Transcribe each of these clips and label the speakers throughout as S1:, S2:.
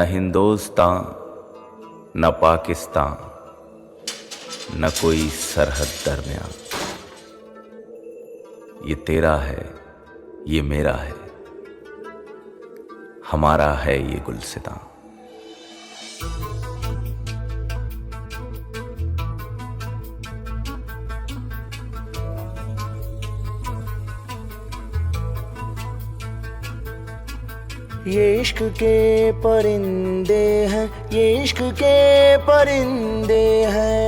S1: हिंदुस्तान न पाकिस्तान न कोई सरहद दरमियान। ये तेरा है, ये मेरा है, हमारा है ये गुलसितां।
S2: ये इश्क के परिंदे हैं, ये इश्क के परिंदे हैं।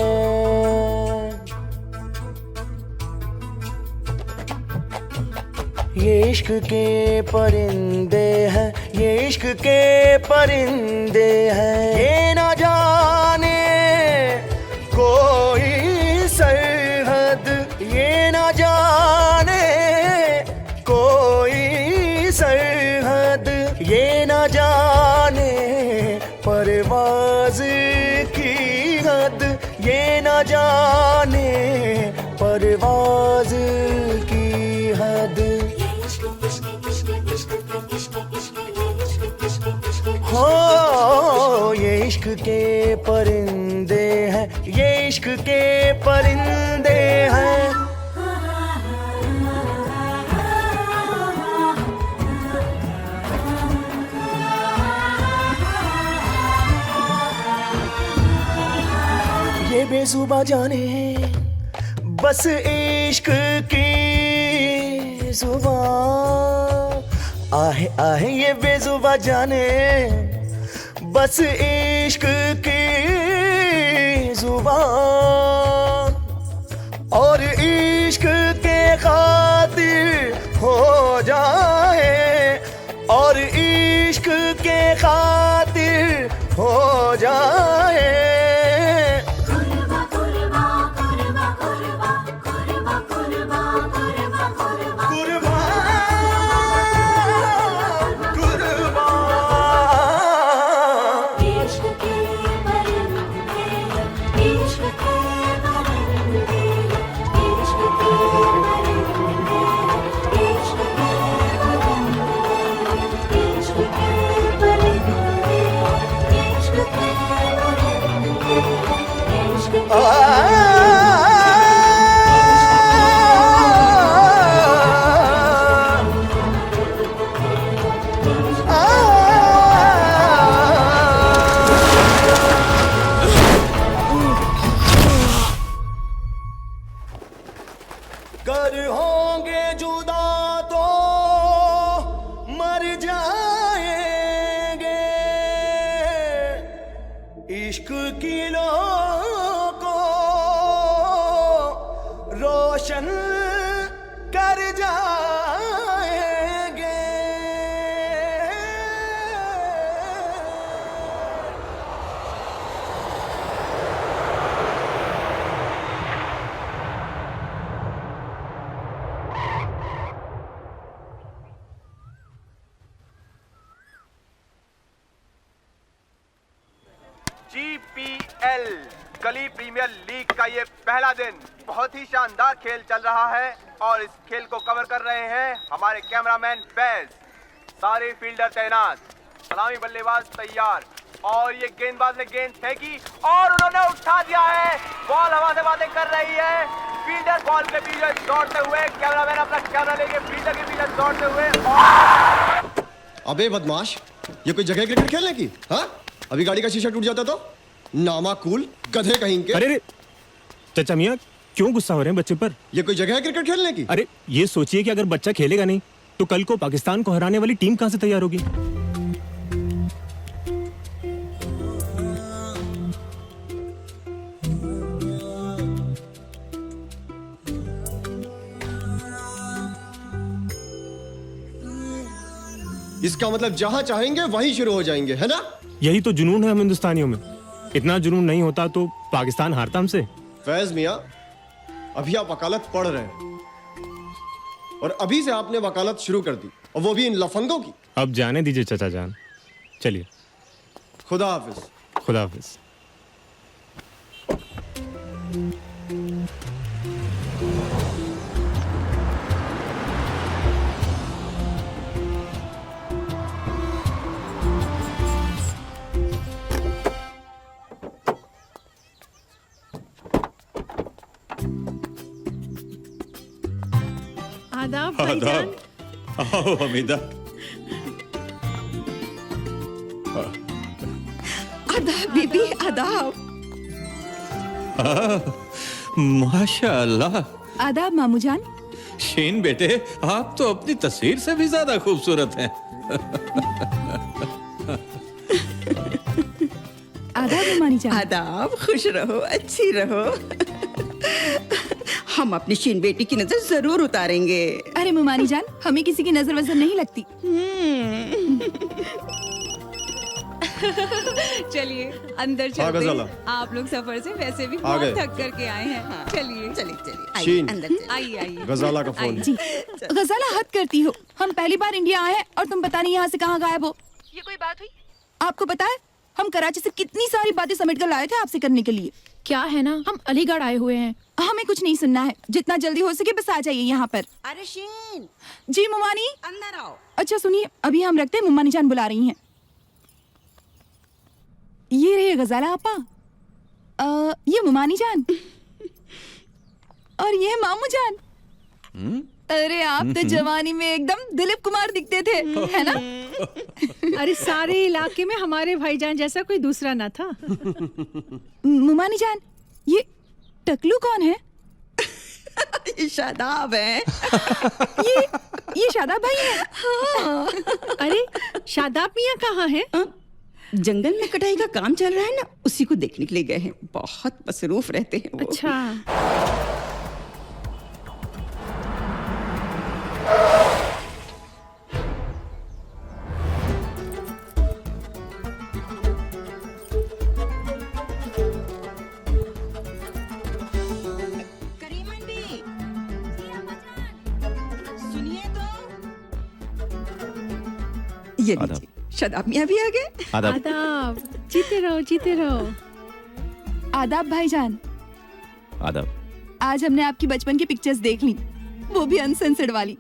S2: ये इश्क के परिंदे हैं, ये इश्क के परिंदे हैं। ये ना जाने कोई सरहद, ये ना जाने कोई सरहद, ये ना जाने परवाज़ की हद, ये ना जाने परवाज़ की हद। हो ये इश्क के परिंदे हैं, ये इश्क के परिंदे हैं। ये बेजुबा जाने बस इश्क की जुबान, आहे आहे ये बेजुबा जाने बस इश्क की जुबान। और इश्क के खातिर हो जाए, और इश्क के खातिर हो जाए। गर होंगे जुदा तो मर जाएंगे, इश्क की लो को रोशन कर जाएंगे।
S3: GPL गली प्रीमियर लीग का ये पहला दिन बहुत ही शानदार खेल चल रहा है और इस खेल को कवर कर रहे हैं हमारे कैमरामैन फैज। सारे फील्डर तैनात, सलामी बल्लेबाज तैयार और ये गेंदबाज ने गेंद फेंकी और उन्होंने उठा दिया है। बॉल हवा से बातें कर रही है। फील्डर बॉल के पीछे दौड़ते हुए, कैमरामैन अपना कैमरा लेके फील्डर के पीछे दौड़ते हुए।
S4: अबे बदमाश, ये कोई जगह क्रिकेट खेलने की? हाँ, अभी गाड़ी का शीशा टूट जाता तो नामाकूल गधे कहीं के।
S5: अरे चाचा मियाँ क्यों गुस्सा हो रहे हैं बच्चे पर?
S4: ये कोई जगह है क्रिकेट खेलने की?
S5: अरे ये सोचिए कि अगर बच्चा खेलेगा नहीं तो कल को पाकिस्तान को हराने वाली टीम कहां से तैयार होगी?
S4: इसका मतलब जहां चाहेंगे वहीं शुरू हो जाएंगे, है ना?
S5: यही तो जुनून है हम हिंदुस्तानियों में। इतना जुनून नहीं होता तो पाकिस्तान हारता हमसे।
S4: फैज मियां, अभी आप वकालत पढ़ रहे हैं और अभी से आपने वकालत शुरू कर दी, और वो भी इन लफंगों की।
S5: अब जाने दीजिए चाचा जान, चलिए।
S4: खुदा हाफिज।
S5: खुदा हाफिज।
S6: आदाब भाईजान।
S7: आओ हमीदा।
S8: आदाब बीबी, आदाब।
S7: माशाअल्लाह।
S8: आदाब मामू जान।
S7: शीन बेटे, आप तो अपनी तस्वीर से भी ज्यादा खूबसूरत हैं।
S8: आदाब मानी जान।
S9: आदाब, खुश रहो, अच्छी रहो। हम अपनी शीन बेटी की नजर जरूर उतारेंगे।
S8: अरे मुमानी जान, हमें किसी की नजर वजर नहीं लगती।
S6: चलिए अंदर चलते
S4: गजाला।
S6: हैं। आप लोग सफर से वैसे भी
S4: आ
S6: बहुत
S4: गए।
S6: थक करके आए हैं। चलिए
S9: चलिए चलिए,
S4: शीन।
S9: आइए अंदर चलिए।
S6: आइए आइए।
S4: गजाला का फोन।
S8: जी गजाला, हद करती हो। हम पहली बार इंडिया आए हैं और तुम पता नहीं यहाँ से कहाँ गायब हो। ये कोई बात हुई? आपको पता है हम कराची से कितनी सारी बातें समेट कर लाए थे आपसे करने के लिए।
S10: क्या है ना, हम अलीगढ़ आए हुए हैं।
S8: हमें कुछ नहीं सुनना है, जितना जल्दी हो सके बस आ जाइए यहाँ पर।
S9: अरे शीन,
S8: जी मुमानी।
S9: अंदर आओ।
S8: अच्छा सुनिए, अभी हम रखते हैं, मुमानी जान बुला रही हैं। ये रहे गजाला आपा, ये मुमानी जान और ये मामू जान। अरे आप तो जवानी में एकदम दिलीप कुमार दिखते थे, है ना?
S6: अरे सारे इलाके में हमारे भाईजान जैसा कोई दूसरा ना था।
S8: मुमानी जान, ये टकलू कौन है?
S9: ये शादाब है।
S8: ये शादाब भाई है।
S6: अरे शादाब मियाँ कहाँ है?
S9: जंगल में कटाई का काम चल रहा है ना, उसी को देखने के लिए गए हैं। बहुत मसरूफ रहते हैं वो।
S6: अच्छा।
S9: करीमन भी सुनिए तो। ये लीजिए, शादाब मियाँ भी आ गए।
S6: आदाब, जीते रहो जीते रहो।
S8: आदाब भाईजान।
S1: आदब।
S8: आज हमने आपकी बचपन की पिक्चर्स देख ली, वो भी अनसेंसर्ड वाली।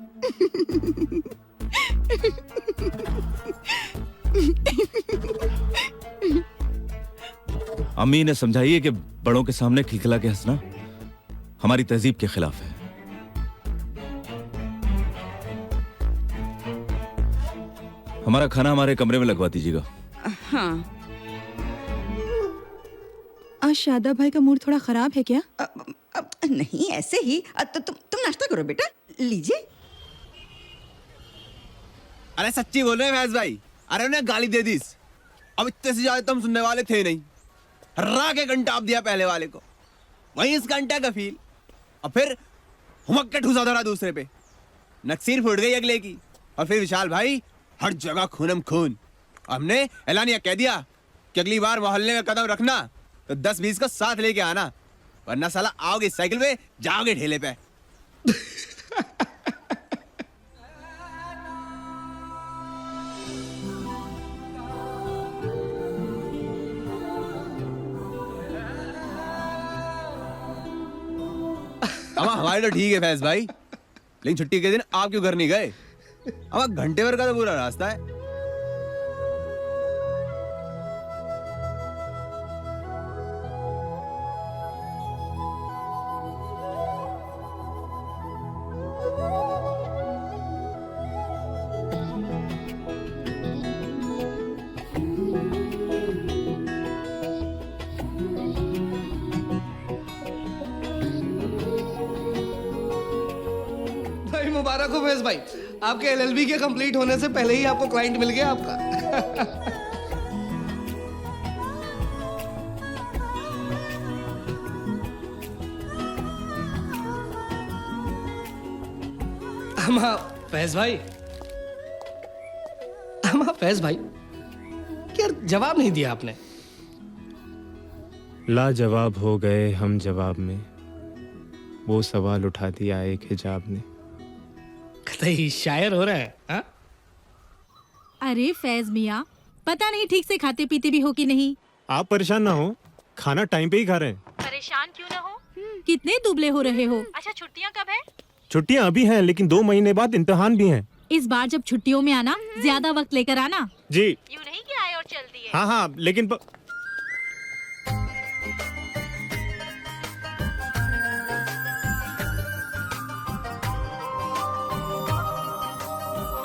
S1: अम्मी ने समझाइए कि बड़ों के सामने खिलखिला के हंसना हमारी तहजीब के खिलाफ है। हमारा खाना हमारे कमरे में लगवा दीजिएगा।
S9: हाँ,
S8: आज शादाब भाई का मूड थोड़ा खराब है क्या?
S9: नहीं ऐसे ही। तो तुम नाश्ता करो बेटा, लीजिए।
S3: अरे सच्ची बोल रहे हैं फैज भाई। अरे उन्हें गाली दे दी। अब इतने से ज्यादा तुम सुनने वाले थे नहीं। हर्रा के घंटा आप दिया पहले वाले को, वहीं इस घंटे का फील, और फिर हुमक के ठूसा धरा दूसरे पे। नक्सीर फूट गई अगले की। और फिर विशाल भाई, हर जगह खूनम खून। हमने ऐलानिया कह दिया कि अगली बार मोहल्ले में कदम रखना तो 10-20 को साथ लेके आना, वरना साला आओगे साइकिल पे, जाओगे ठेले पे। हमारे तो ठीक है फैज भाई, लेकिन छुट्टी के दिन आप क्यों घर नहीं गए? अब घंटे भर का तो पूरा रास्ता है।
S11: भाई मुबारक हो फैज भाई, आपके एलएलबी के कंप्लीट होने से पहले ही आपको क्लाइंट मिल गया आपका। फैज भाई, फैज भाई, क्या जवाब नहीं दिया आपने?
S5: लाजवाब हो गए हम जवाब में, वो सवाल उठा दिया एक हिजाब ने।
S11: कतई शायर हो रहा है हा?
S10: अरे फैज मियाँ, पता नहीं ठीक से खाते पीते भी हो कि नहीं।
S5: आप परेशान ना हो, खाना टाइम पे ही खा रहे हैं।
S10: परेशान क्यों ना हो? कितने दुबले हो रहे हो? अच्छा छुट्टियाँ कब है?
S5: छुट्टियां अभी हैं, लेकिन 2 महीने बाद इम्तिहान भी हैं।
S10: इस बार जब छुट्टियों में आना, ज्यादा वक्त लेकर आना।
S5: जी।
S10: यूँ नहीं कि आए और चल दिए।
S5: हाँ हाँ, लेकिन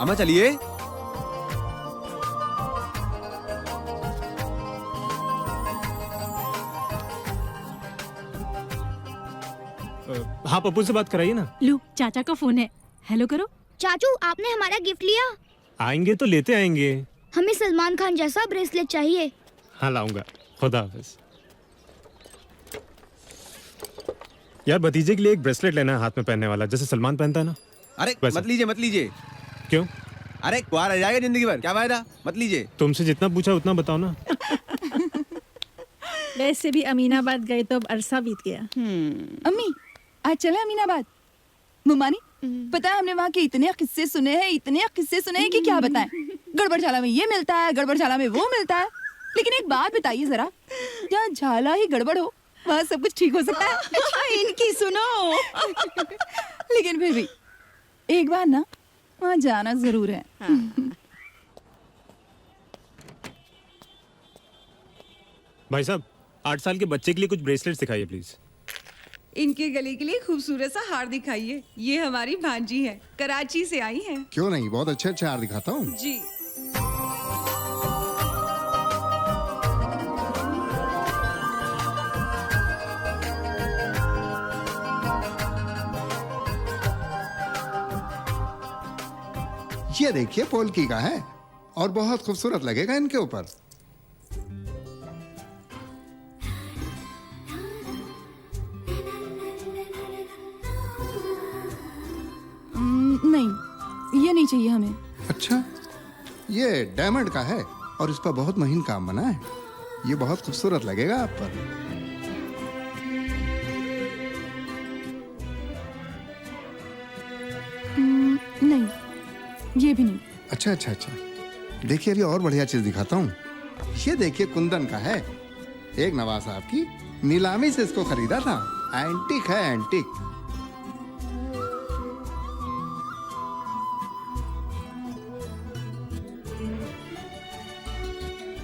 S3: अम्मा चलिए।
S5: हाँ, पप्पू से बात कराइए ना।
S10: लो चाचा का फोन है, हेलो करो।
S12: चाचू आपने हमारा गिफ्ट लिया?
S5: आएंगे तो लेते आएंगे।
S12: हमें सलमान खान जैसा ब्रेसलेट चाहिए।
S5: हाँ लाऊंगा, खुदा हाफिज। यार भतीजे के लिए एक ब्रेसलेट लेना है हाथ में पहनने वाला, जैसे सलमान पहनता है ना।
S3: अरे
S5: वैसे।
S3: मत लीजिए मत लीजिए।
S5: क्यों?
S3: अरे कुआर रह जाएगा जिंदगी भर, क्या फायदा, मत लीजिए।
S5: तुमसे जितना पूछा उतना बताओ ना।
S6: वैसे भी अमीनाबाद गए तो अब अरसा बीत गया।
S8: अम्मी आज चले अमीनाबाद। मुमानी पता है हमने वहाँ के इतने किस्से सुने हैं कि क्या बताएं। गड़बड़झाला में ये मिलता है, गड़बड़झाला में वो मिलता है। लेकिन एक बात बताइए जरा, जहाँ झाला ही गड़बड़ हो वहाँ सब कुछ ठीक हो सकता है?
S9: अच्छा इनकी सुनो।
S8: लेकिन फिर भी एक बार ना वहाँ जाना जरूर है।
S5: भाई साहब 8 साल के बच्चे के लिए कुछ ब्रेसलेट दिखाइए प्लीज।
S9: इनके गले के लिए खूबसूरत सा हार दिखाइए। ये हमारी भांजी है, कराची से आई है।
S13: क्यों नहीं, बहुत अच्छे अच्छे हार दिखाता हूँ
S9: जी।
S13: ये देखिए पोल्की का है और बहुत खूबसूरत लगेगा इनके ऊपर।
S8: नहीं, ये नहीं चाहिए हमें।
S13: अच्छा, ये डायमंड का है और इस पर बहुत महीन काम बना है। ये बहुत खूबसूरत लगेगा आप पर।
S8: नहीं, ये भी नहीं।
S13: अच्छा अच्छा अच्छा, देखिए अभी और बढ़िया चीज दिखाता हूँ। ये देखिए कुंदन का है। एक नवाब साहब की नीलामी से इसको खरीदा था। एंटीक है, एंटीक।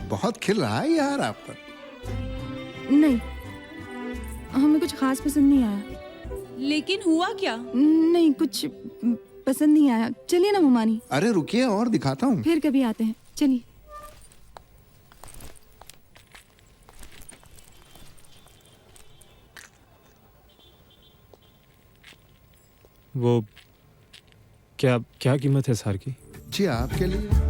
S13: बहुत खिल रहा है यार आप पर।
S8: नहीं, हमें कुछ खास पसंद नहीं आया।
S9: लेकिन हुआ क्या?
S8: नहीं, कुछ पसंद नहीं आया। चलिए ना मुमानी।
S13: अरे रुकिए और दिखाता हूँ।
S8: फिर कभी आते हैं, चलिए।
S5: वो क्या क्या कीमत है सार की?
S13: जी आपके लिए।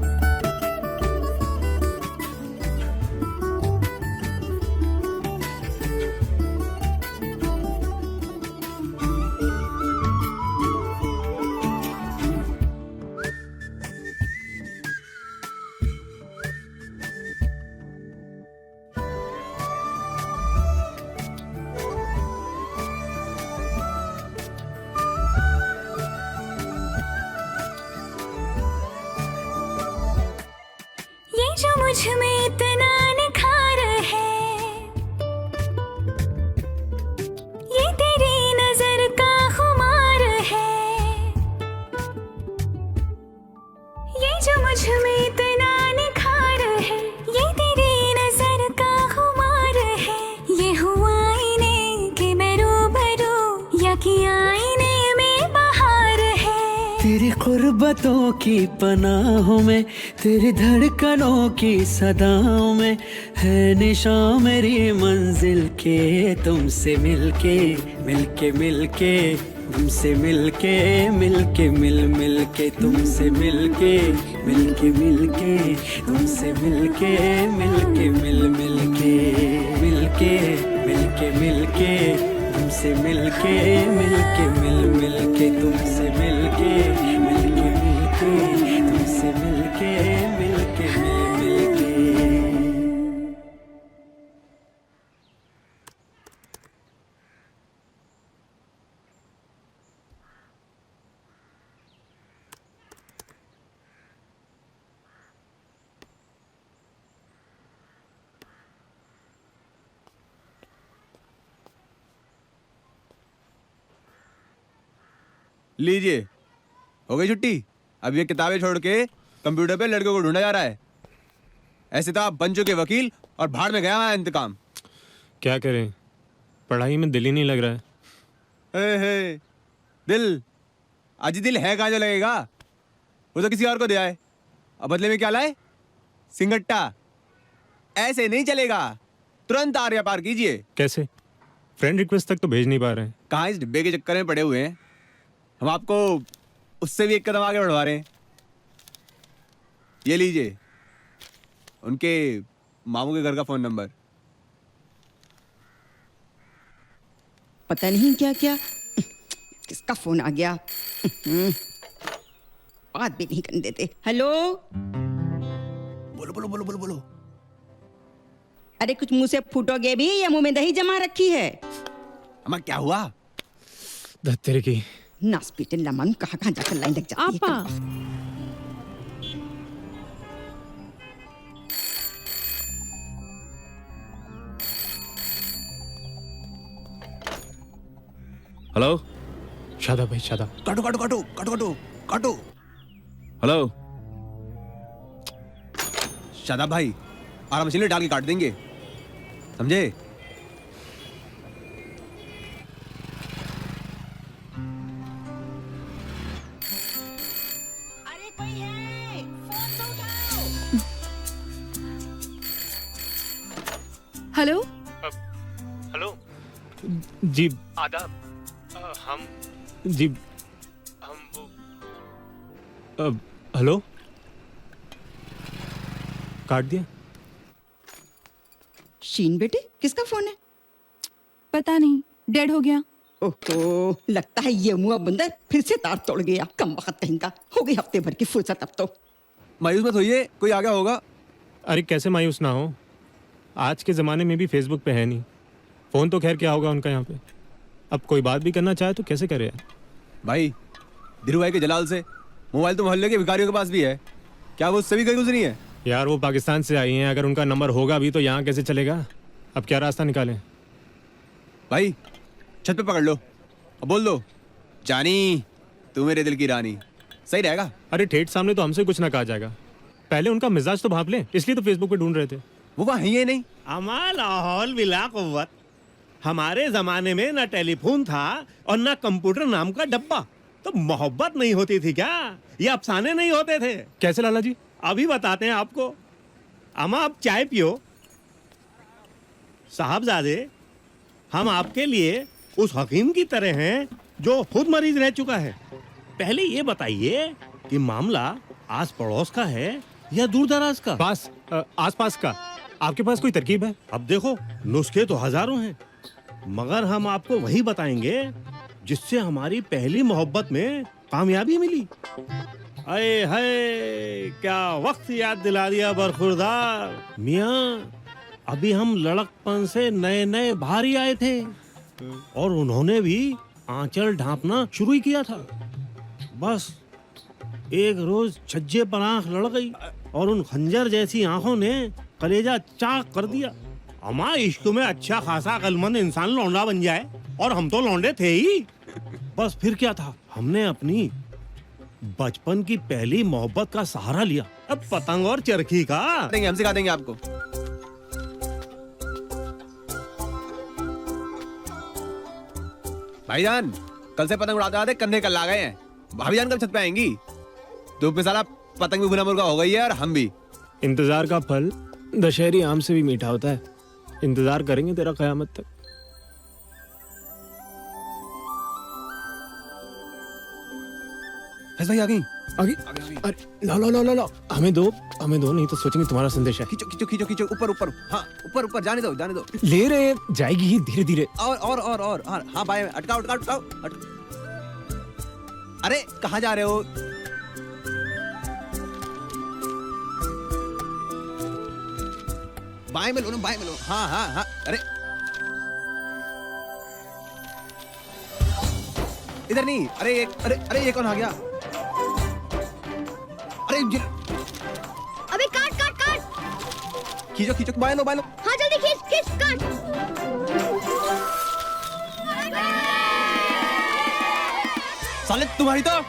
S12: जो मुझ में इतना निखार है, ये तेरी नजर का खुमार है। ये जो मुझ में इतना निखार है, ये तेरी नजर का खुमार है। ये हुआ आईने के मैं रूबरू, या कि आईने में बहार है।
S2: तेरी कुर्बतों की पनाहों में, तेरी धड़कनों की सदाओं में है निशान मेरी मंजिल के। तुमसे मिलके मिलके मिलके, तुमसे मिलके मिलके मिल मिलके, तुमसे मिलके मिलके मिलके, तुमसे मिलके मिलके मिल मिलके, मिलके मिलके मिलके, तुमसे मिलके मिलके मिल मिलके, तुमसे मिलके मिलके मिलके, तुमसे मिलके मिलके मिल मिलके।
S3: लीजिए, हो गई छुट्टी। अब ये किताबें छोड़ के कंप्यूटर पे लड़कों को ढूंढा जा रहा है। ऐसे तो आप बन चुके वकील और भाड़ में गया हुआ इंतकाम।
S5: क्या करें, पढ़ाई में दिल ही नहीं लग रहा है।
S3: दिल आज दिल है कहाँ जो लगेगा। वो तो किसी और को दे आए। अब बदले में क्या लाए? सिंगट्टा। ऐसे नहीं चलेगा, तुरंत आर्या पार कीजिए।
S5: कैसे? फ्रेंड रिक्वेस्ट तक तो भेज नहीं पा रहे हैं।
S3: कहाँ इस डिब्बे के चक्कर में पड़े हुए हैं, हम आपको उससे भी एक कदम आगे बढ़वा रहे हैं। ये लीजिए उनके मामू के घर का फोन नंबर।
S9: पता नहीं क्या क्या किसका फोन आ गया। बात भी नहीं करने देते। हेलो,
S3: बोलो बोलो बोलो बोलो बोलो।
S9: अरे कुछ मुंह से फूटोगे भी या मुंह में दही जमा रखी है?
S3: अम्मा क्या हुआ?
S5: धत्तेरे की
S9: नास पीटे लमन कहाँ कहाँ जाकर लाइन लग जाती है।
S6: आपा
S1: हेलो
S5: शादा भाई, शादा।
S3: काटो काटो काटो काटो काटो काटो।
S1: हेलो
S3: शादाब भाई, आराम मशीन में डाल के काट देंगे, समझे?
S9: अरे कोई है, फोन तो उठाओ।
S6: हेलो
S5: हेलो जी, आदाब। हम जी हम वो हेलो, काट दिया।
S9: शीन बेटे, किसका फोन है?
S8: पता नहीं, डेड हो गया।
S9: ओहो, लगता है ये मुआ बंदर फिर से तार तोड़ गया। कम वक्त कहीं का, हो गई हफ्ते भर की फुर्सत अब तो।
S3: मायूस मत होइए, कोई आ गया होगा।
S5: अरे कैसे मायूस ना हो, आज के ज़माने में भी फेसबुक पे है नहीं। फ़ोन तो खैर क्या होगा उनका यहाँ पे। अब कोई बात भी करना चाहे तो कैसे करे यार?
S3: भाई धीरू भाई के जलाल से मोबाइल तो मोहल्ले के भिखारियों के पास भी है, क्या वो उससे भी कहीं गुजरी है?
S5: यार वो पाकिस्तान से आई हैं, अगर उनका नंबर होगा भी तो यहाँ कैसे चलेगा? अब क्या रास्ता निकालें?
S3: भाई छत पे पकड़ लो और बोल दो, जानी तू मेरे दिल की रानी। सही रहेगा।
S5: अरे ठेठ सामने तो हमसे कुछ ना कहा जाएगा, पहले उनका मिजाज तो भाप लें, इसलिए तो फेसबुक पे ढूंढ रहे थे।
S3: वो वहाँ है ही नहीं।
S7: अमा लाहौल बिला कुव्वत। हमारे जमाने में ना टेलीफोन था और ना कंप्यूटर नाम का डब्बा, तो मोहब्बत नहीं होती थी क्या? ये अफसाने नहीं होते थे?
S5: कैसे लाला जी?
S7: अभी बताते हैं आपको। अमा आप चाय पियो। साहबजादे, हम आपके लिए उस हकीम की तरह हैं जो खुद मरीज रह चुका है। पहले ये बताइए कि मामला आस पड़ोस का है या दूर दराज का?
S5: आस पास का। आपके पास कोई तरकीब है?
S7: अब देखो, नुस्खे तो हजारों हैं, मगर हम आपको वही बताएंगे जिससे हमारी पहली मोहब्बत में कामयाबी मिली। अये है, क्या वक्त याद दिला दिया बरखुरदार। मियाँ, अभी हम लड़कपन से नए नए बाहर ही आए थे और उन्होंने भी आंचल ढांपना शुरू ही किया था। बस एक रोज छज्जे पर आंख लड़ गई और उन खंजर जैसी आंखों ने कलेजा चाक कर दिया। अमा इश्क में अच्छा खासा अक्लमंद इंसान लौंडा बन जाए, और हम तो लौंडे थे ही। बस फिर क्या था, हमने अपनी बचपन की पहली मोहब्बत का सहारा लिया। अब पतंग और चरखी का
S3: हम सिखा देंगे आपको। भाईजान, कल से पतंग उड़ाते आते कंधे कल आ गए हैं। भाभीजान कब छत पे आएंगी? धूप में साला पतंग भी भुना मुर्गा हो गई है और हम भी।
S5: इंतजार का फल दशहरी आम से भी मीठा होता है। इंतजार करेंगे तेरा कयामत तक।
S3: फैज भाई आ गई।
S5: अरे लो, हमें दो नहीं तो सोचेंगे तुम्हारा संदेश है।
S3: खींचो खींचो खींचो खींचो, ऊपर ऊपर। हाँ ऊपर ऊपर, जाने दो जाने दो।
S5: ले रहे, जाएगी ही धीरे धीरे।
S3: और हाँ बाएं में अटकाओ अटकाओ अटकाओ अरे कहाँ जा रहे हो? बाएं में लो ना, बाएं में लो। हाँ हाँ हाँ। अरे इधर नहीं। अरे ये कौन आ गया? अरे
S12: अबे काट काट काट।
S3: खींचो खींचो, बाएं लो बाएं लो।
S12: हाँ जल्दी खींच खींच काट।
S3: साले तुम्हारी तो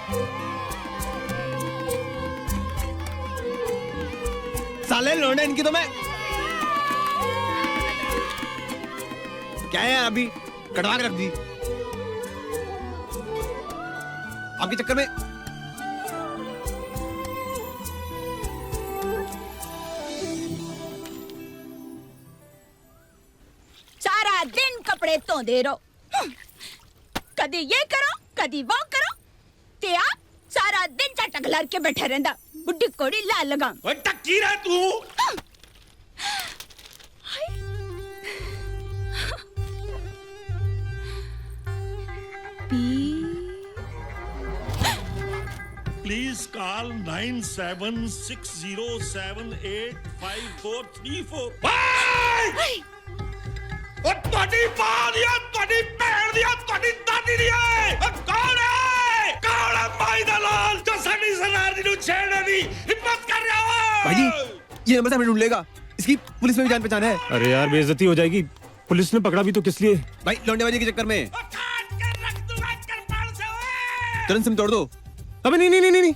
S3: साले लौंडे इनकी तो मैं क्या है, अभी कटवा के रख दी आपके चक्कर में।
S14: सारा दिन कपड़े धोंदे रहो, कदी ये करो कदी वो करो, ते आप सारा दिन चटक लड़ के बैठे रहंदा, बुड्ढी कोड़ी ला लगा।
S7: ओए टक्की रह तू।
S15: Please call 9760785434। ਉਹ ਤੁਹਾਡੀ ਮਾਂ ਦੀ ਆ, ਤੁਹਾਡੀ ਭੈਣ ਦੀ ਆ, ਤੁਹਾਡੀ ਦਾਦੀ ਦੀ ਆ, ਕੌਣ ਹੈ? ਕੌਣ ਹੈ ਭਾਈ ਦਲਾਲ ਜੋ ਸਾਡੀ ਸਰਦਾਰ ਜੀ ਨੂੰ ਛੇੜਨੇ ਦੀ ਹਿੰਮਤ ਕਰ ਰਿਹਾ ਹੈ?
S3: भाई जी, ये नंबर से हमें ढूंढ लेगा, इसकी पुलिस में भी जान पहचान है।
S5: अरे यार बेइज्जती हो जाएगी, पुलिस ने पकड़ा भी तो किस लिए?
S3: भाई लौंडेबाजी के चक्कर में तुरंत सिम तोड़ दो।
S5: अबे नहीं नहीं नहीं नहीं,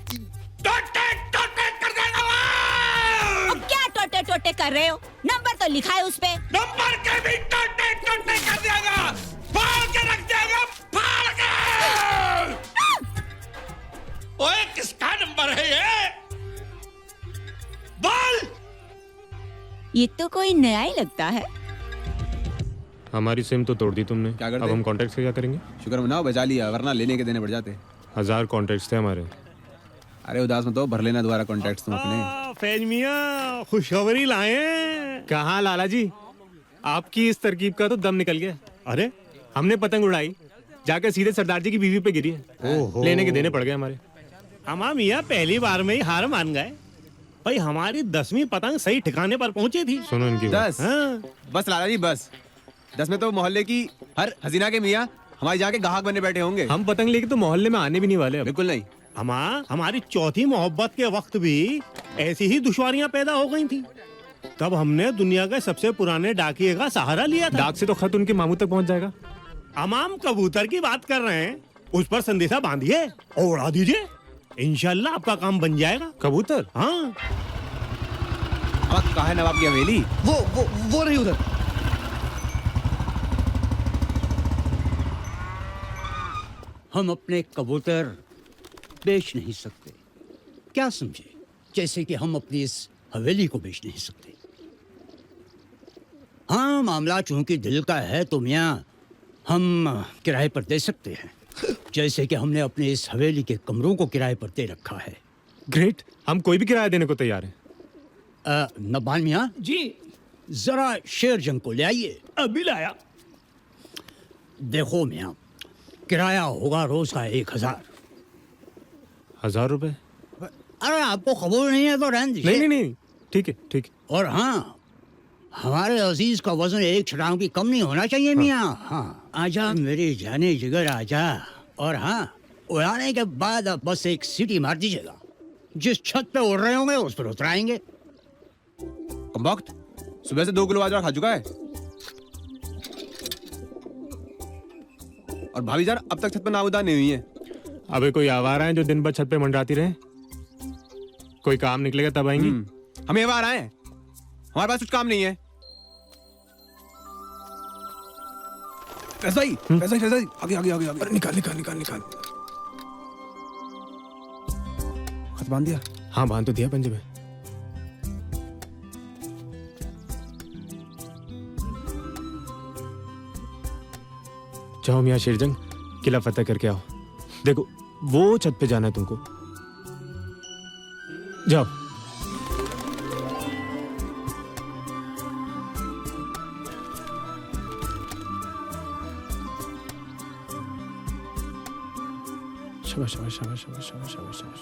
S14: अब क्या टोटे टोटे कर रहे हो? नंबर तो लिखा है उस पे।
S15: नंबर के भी टोटे टोटे कर देगा, फाड़ के रख देगा, फाड़ के। ओए किसका नंबर है ये? बोल।
S14: ये तो कोई नया ही लगता है।
S5: हमारी सिम तो तोड़ दी तुमने,
S3: क्या करते?
S5: अब हम कॉन्टेक्ट से क्या करेंगे?
S3: शुक्र मनाओ बचा लिया, वरना लेने के देने पड़ जाते।
S5: 1000 कॉन्टेक्ट्स थे हमारे।
S3: अरे उदास मत हो, भर लेना दोबारा कॉन्टैक्ट्स तुम अपने।
S7: फैज मियां खुशखबरी लाए।
S5: कहाँ लाला जी, आपकी इस तरकीब का तो दम निकल गया।
S7: अरे
S5: हमने पतंग उड़ाई, जाकर सीधे सरदार जी की बीवी पे गिरी है, लेने के देने पड़ गए हमारे।
S7: अमा मियां पहली बार में ही हार मान गए। भाई हमारी 10वीं पतंग सही ठिकाने पर पहुंची थी।
S5: सुनो इनकी
S3: 10 बस लाला जी बस। 10 में तो मोहल्ले की हर हसीना के मियाँ हमारे जाके गाहक बने बैठे होंगे।
S5: हम पतंग लेके तो मोहल्ले में आने भी नहीं वाले।
S3: बिल्कुल नहीं।
S7: अमा हमारी चौथी मोहब्बत के वक्त भी ऐसी ही दुश्वारियां पैदा हो गई थी, तब हमने दुनिया के सबसे पुराने डाकिये का सहारा लिया था।
S5: डाक से तो खत उनके मामू तक पहुंच जाएगा।
S7: अमाम कबूतर की बात कर रहे हैं, उस पर संदेशा बांधिए और उड़ा दीजिए, इंशाल्लाह आपका काम बन जाएगा।
S5: कबूतर?
S7: हाँ।
S3: कहाँ है नवाब की हवेली?
S11: वो रही उधर।
S16: हम अपने कबूतर बेच नहीं सकते, क्या समझे? जैसे कि हम अपनी इस हवेली को बेच नहीं सकते। हाँ, मामला चूंकि दिल का है तो मियाँ हम किराए पर दे सकते हैं, जैसे कि हमने अपने इस हवेली के कमरों को किराए पर दे रखा है।
S5: ग्रेट, हम कोई भी किराया देने को तैयार हैं।
S16: नबान मियाँ
S11: जी,
S16: जरा शेर जंग को ले आइए।
S11: अभी लाया।
S16: देखो मियाँ, किराया होगा रोज का 1000।
S5: 1000 रुपए?
S16: अरे आपको खबर नहीं है तो रहने दीजिए।
S5: नहीं नहीं नहीं, ठीक है ठीक है।
S16: और हाँ, हमारे अजीज का वजन 1 छटांग की कम नहीं होना चाहिए मियाँ। हाँ, आजा मेरी जाने जिगर आजा। और हाँ, उड़ाने के बाद आप बस एक सीटी मार दीजिएगा, जिस छत पे उड़ रहे होंगे उस पर उतर आएंगे।
S3: वक्त सुबह से 2 किलो बाजरा खा चुका है। और भाभी जान अब तक छत पर नाउदान नहीं हुई है।
S5: अबे कोई आवारा है जो दिन भर छत पे मंडराती रहे? कोई काम निकलेगा तब आएंगी।
S3: हम ये बार आए, हमारे पास कुछ काम नहीं है। फैज भाई, आगे आगे आगे आगे।
S5: निकाल निकाल निकाल निकाल।
S3: खत बांध दिया?
S5: हाँ बांध तो दिया पंजे में। जाओ मियाँ शेरजंग, किला फतेह करके आओ। देखो वो छत पे जाना है तुमको, जाओ। शाबाश शाबाश शाबाश शाबाश शाबाश शाबाश शाबाश।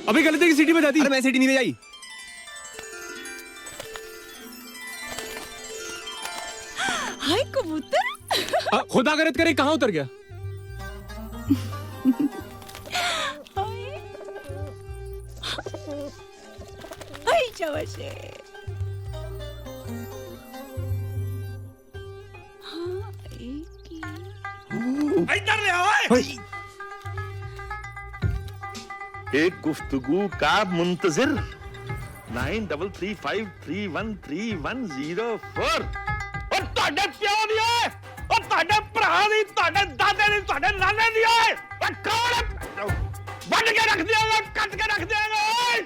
S5: अभी गलती की सीटी बजाती।
S3: अरे मैं सीटी नहीं बजाई।
S14: हाय कबूतर।
S5: खुदा गरत करे कहाँ उतर गया?
S14: हाय चवशे।
S15: इधर ले आओ। एक गुफ्तगू का मुंतजिर 9335313104 और ਤੁਹਾਡੇ ਪਿਓ ਦੀ ਓਏ ਉਹ ਤੁਹਾਡੇ ਭਰਾ ਦੀ ਤੁਹਾਡੇ ਦਾਦੇ ਦੀ ਤੁਹਾਡੇ ਨਾਨੇ ਦੀ ਓਏ ਉਹ ਕੌਣ ਵੱਢ ਕੇ ਰੱਖ ਦਿਆਂਗਾ ਕੱਟ ਕੇ ਰੱਖ ਦਿਆਂਗਾ ਓਏ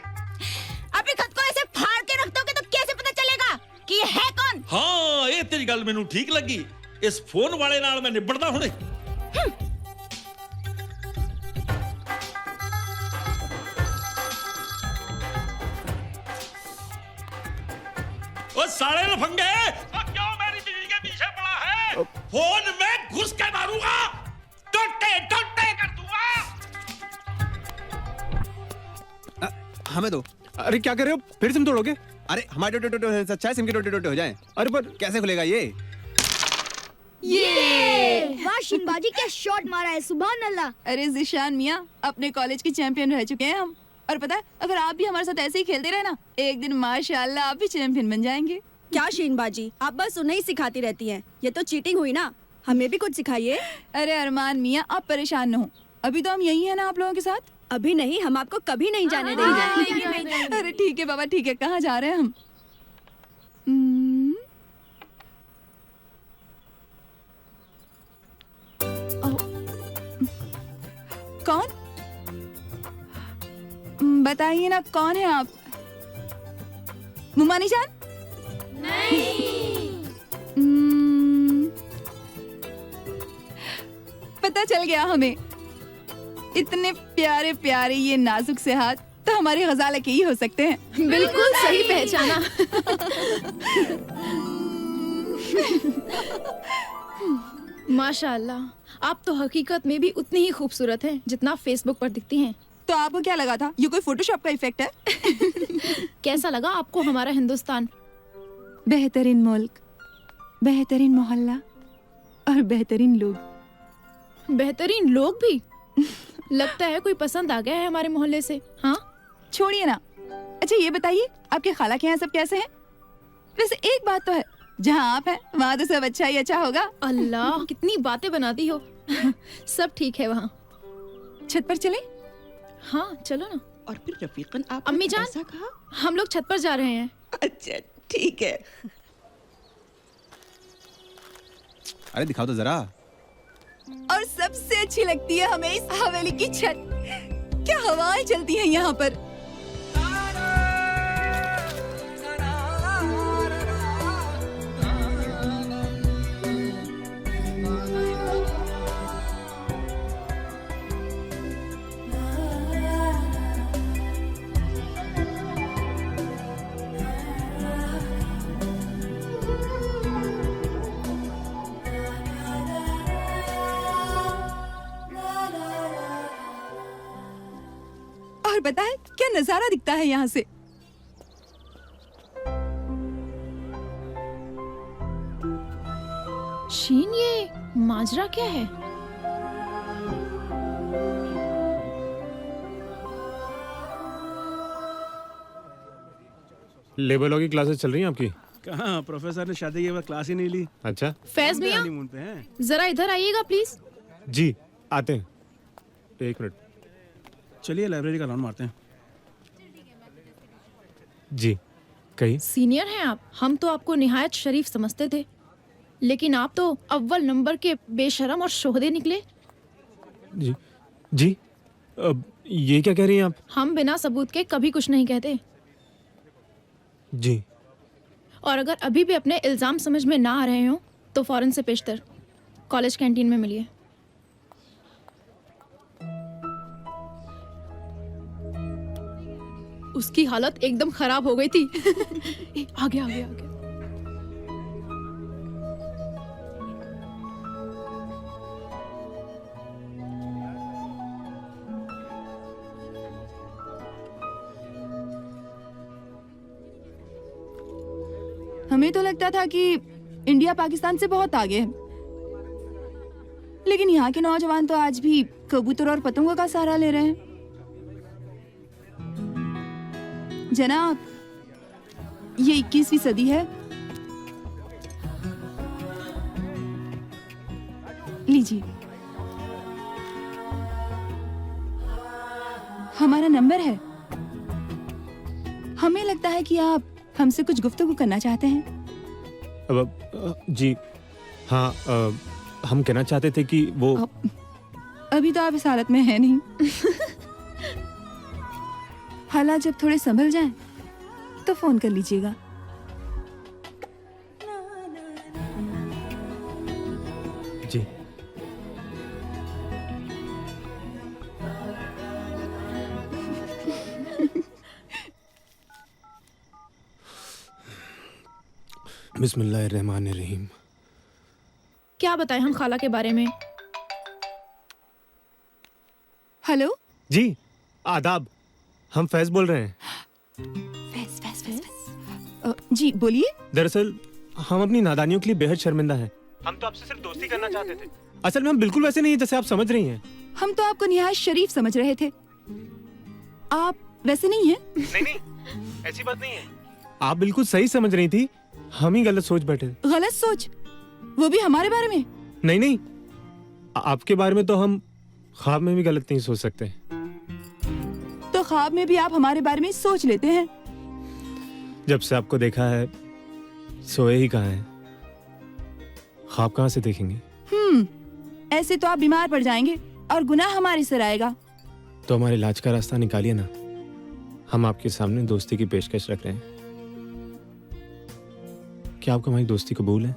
S14: अपने खत को ऐसे फाड़ के रख दोगे तो कैसे पता चलेगा कि ये है कौन?
S15: ਹਾਂ ਇਹ ਤੇਰੀ ਗੱਲ ਮੈਨੂੰ ਠੀਕ ਲੱਗੀ ਇਸ ਫੋਨ ਵਾਲੇ ਨਾਲ ਮੈਂ ਨਿਬੜਦਾ ਹੁਣੇ ओ साले लफंगे तो क्यों मेरी बीवी के पीछे पड़ा है फोन में घुस के मारूंगा टोटे टोटे कर दूंगा
S17: हमें दो।
S5: अरे क्या कर रहे हो? फिर सिम तोड़ोगे?
S17: अरे हमारे टोटे अच्छा है सिम के टोटे हो जाएं।
S5: अरे पर
S17: कैसे खुलेगा ये?
S8: वाह शिनबाजी क्या शॉट मारा है, सुभान अल्लाह। अरे जिशान मियाँ अपने कॉलेज के चैंपियन रह चुके हैं हम, और पता है अगर आप भी हमारे साथ ऐसे ही खेलते रहे ना एक दिन माशाल्लाह आप भी चैंपियन बन जाएंगे।
S18: क्या शीनबाजी, आप बस उन्हें ही सिखाती रहती हैं। ये तो चीटिंग हुई ना, हमें भी कुछ सिखाइए।
S8: अरे अरमान मियाँ आप परेशान न हो, अभी तो हम यही है ना आप लोगों के साथ।
S18: अभी नहीं, हम आपको कभी नहीं जाने देंगे।
S8: अरे ठीक है बाबा ठीक है, कहाँ जा रहे हैं हम? कौन? बताइए ना कौन है आप? मुमानी जान? नहीं। पता चल गया हमें, इतने प्यारे प्यारे ये नाजुक से हाथ तो हमारे गजाला के ही हो सकते हैं।
S6: बिल्कुल सही पहचाना। माशाअल्लाह, आप तो हकीकत में भी उतनी ही खूबसूरत हैं जितना फेसबुक पर दिखती हैं।
S8: तो आपको क्या लगा था ये कोई फोटोशॉप का इफेक्ट है?
S6: कैसा लगा आपको हमारा हिंदुस्तान?
S8: बेहतरीन मुल्क, बेहतरीन मोहल्ला और बेहतरीन लोग।
S6: बेहतरीन लोग भी? लगता है कोई पसंद आ गया है हमारे मोहल्ले से। हाँ
S8: छोड़िए ना। अच्छा ये बताइए आपके खाला के यहाँ सब कैसे हैं? वैसे एक बात तो है, जहाँ आप हैं वहाँ तो सब अच्छा ही अच्छा होगा।
S6: अल्लाह कितनी बातें बनाती हो। सब ठीक है वहाँ।
S8: छत पर चले?
S6: हाँ चलो ना।
S9: और फिर रफीकन आप
S6: अम्मी जान
S9: ऐसा कहा?
S6: हम लोग छत पर जा रहे हैं।
S9: अच्छा ठीक है।
S17: अरे दिखाओ तो जरा।
S8: और सबसे अच्छी लगती है हमें इस हवेली की छत। क्या हवाएं चलती हैं यहाँ पर। और पता है क्या नजारा दिखता है यहाँ से?
S6: शीन ये माजरा क्या है?
S5: लेबर लॉ की क्लासेस चल रही हैं आपकी?
S19: कहाँ, प्रोफेसर ने शादी के बाद क्लास ही नहीं ली।
S5: अच्छा
S6: फैज मियां
S19: हनीमून पे हैं।
S6: जरा इधर आइएगा प्लीज।
S5: जी आते हैं, एक मिनट।
S19: चलिए लाइब्रेरी का राउंड मारते हैं।
S5: जी कहिए।
S6: सीनियर हैं आप, हम तो आपको निहायत शरीफ समझते थे, लेकिन आप तो अव्वल नंबर के बेशरम और शोहदे निकले।
S5: जी जी अब ये क्या कह रही हैं आप?
S6: हम बिना सबूत के कभी कुछ नहीं कहते।
S5: जी
S6: और अगर अभी भी अपने इल्जाम समझ में ना आ रहे हो तो फौरन से पेशतर कॉलेज कैंटीन में मिलिए। उसकी हालत एकदम खराब हो गई थी। आगे आगे आगे।
S8: हमें तो लगता था कि इंडिया पाकिस्तान से बहुत आगे है, लेकिन यहाँ के नौजवान तो आज भी कबूतर और पतंगों का सहारा ले रहे हैं। जनाब, ये 21वीं सदी है। लीजिए, हमारा नंबर है। हमें लगता है कि आप हमसे कुछ गुफ्तगू करना चाहते हैं।
S5: जी हाँ, हम कहना चाहते थे कि वो
S8: अभी तो आप इस हालत में है नहीं। हालात जब थोड़े संभल जाएं, तो फोन कर लीजिएगा।
S5: जी बिस्मिल्लाहिर्रहमानिर्रहीम।
S6: क्या बताएं हम खाला के बारे में?
S8: हेलो
S5: जी आदाब, हम फैज बोल रहे हैं।
S8: जी बोलिए।
S5: दरअसल हम अपनी नादानियों के लिए बेहद शर्मिंदा हैं। हम तो आपसे सिर्फ दोस्ती करना चाहते थे। असल में हम बिल्कुल वैसे नहीं हैं जैसे आप समझ रही हैं।
S8: हम तो आपको निहायत शरीफ समझ रहे थे। आप वैसे नहीं हैं।
S5: नहीं, ऐसी बात नहीं है। आप बिल्कुल सही समझ रही थी, हम ही गलत सोच बैठे।
S8: गलत सोच? वो भी हमारे बारे में?
S5: नहीं, आपके बारे में तो हम ख्वाब में भी गलत नहीं सोच सकते।
S8: तो ख्वाब में भी आप हमारे बारे में सोच लेते हैं?
S5: जब से आपको देखा है, सोए ही कहाँ हैं? ख्वाब कहाँ से देखेंगे?
S8: ऐसे तो आप बीमार पड़ जाएंगे और गुनाह हमारे सिर आएगा।
S5: तो हमारे इलाज का रास्ता निकालिए ना। हम आपके सामने दोस्ती की पेशकश रख रहे हैं। क्या आपको हमारी दोस्ती कबूल है?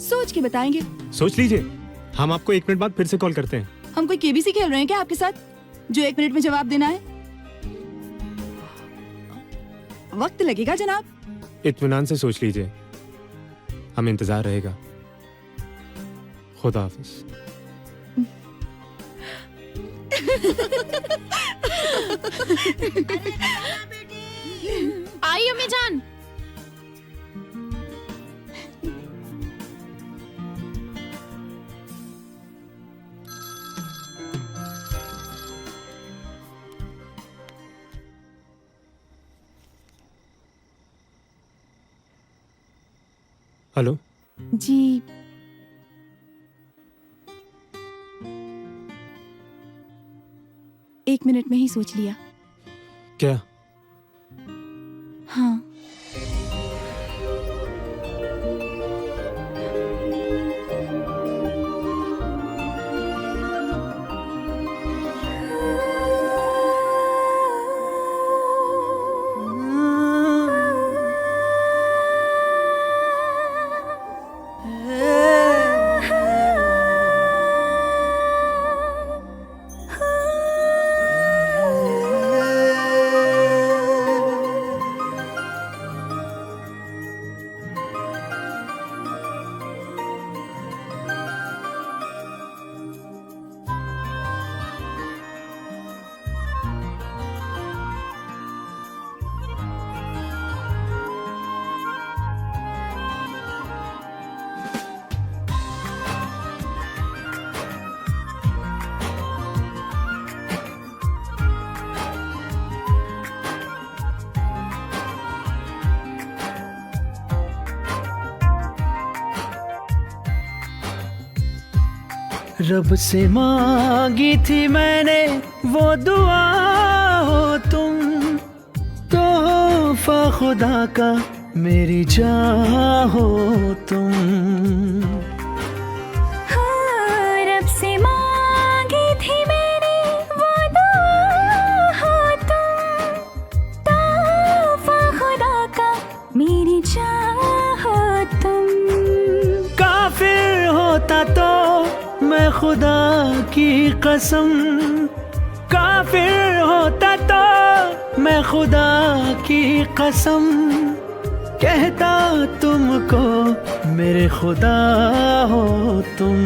S8: सोच के बताएंगे।
S5: सोच लीजिए, हम आपको 1 मिनट बाद फिर से कॉल करते हैं।
S8: हम कोई केबीसी खेल रहे हैं क्या आपके साथ, जो 1 मिनट में जवाब देना है? वक्त लगेगा जनाब।
S5: इत्मीनान से सोच लीजिए, हम इंतजार रहेगा। खुदा हाफिज।
S6: आई अम्मी जान।
S5: हेलो
S8: जी, 1 मिनट में ही सोच लिया।
S5: क्या?
S8: हाँ।
S2: रब से मांगी थी मैंने वो दुआ हो तुम, तोहफा खुदा का मेरी जान हो तुम।
S12: हाँ, रब से मांगी थी मैंने वो दुआ हो तुम, तोहफा खुदा का मेरी जान हो तुम।
S2: काफिर होता तो मैं खुदा की कसम, काफिर होता तो मैं खुदा की कसम कहता तुमको मेरे खुदा हो तुम।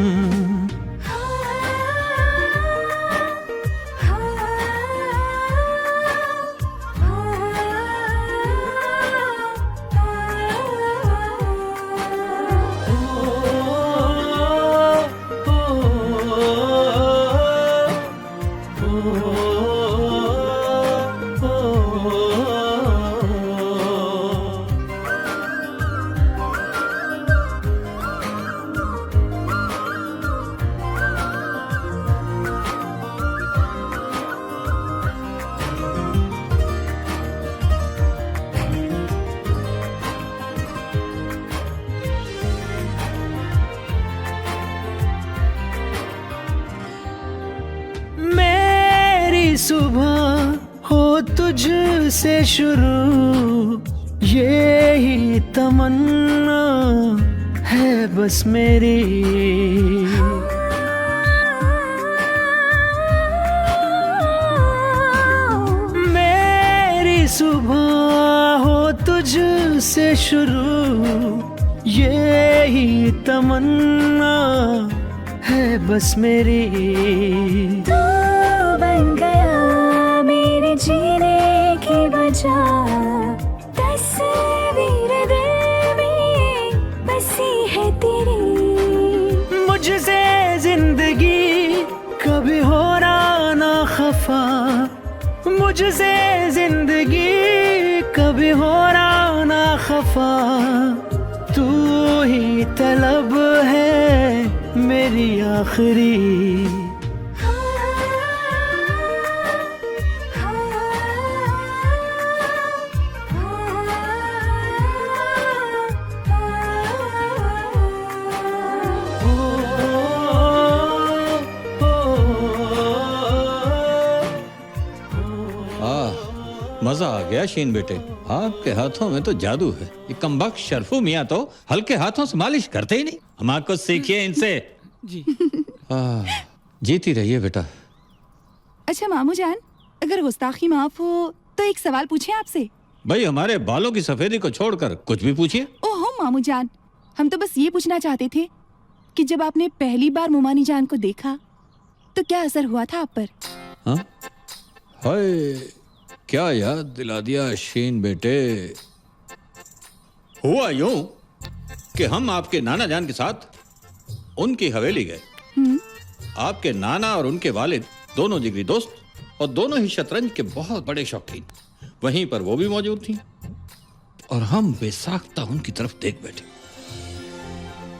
S2: से शुरू ये ही तमन्ना है बस मेरी। मेरी सुबह हो तुझ से शुरू ये ही तमन्ना है बस मेरी।
S12: तू बन गया मेरे जीने की वजह, तस्वीर दिल में बसी है तेरी।
S2: मुझसे जिंदगी कभी हो ना खफा, मुझसे जिंदगी कभी हो ना खफा। तू ही तलब है मेरी आखिरी।
S20: मजा आ गया शीन बेटे, आपके हाथों में तो जादू है। ये कमबख्त शरफू मियाँ तो हल्के हाथों से मालिश करते ही नहीं। हम आपको सीखिए इनसे।
S8: जी।
S20: जीती रहिए बेटा।
S8: अच्छा मामू जान, अगर गुस्ताखी माफ हो तो एक सवाल पूछे आपसे।
S20: भाई हमारे बालों की सफेदी को छोड़कर कुछ भी पूछिए।
S8: ओहो मामू जान, हम तो बस ये पूछना चाहते थे कि जब आपने पहली बार मुमानी जान को देखा तो क्या असर हुआ था आप पर?
S20: हाँ? हाय, क्या याद दिला दिया शीन बेटे। हुआ यूं कि हम आपके नाना जान के साथ उनकी हवेली गए। आपके नाना और उनके वालिद दोनों जिगरी दोस्त और दोनों ही शतरंज के बहुत बड़े शौकीन। वहीं पर वो भी मौजूद थी और हम बेसाख्ता उनकी तरफ देख बैठे।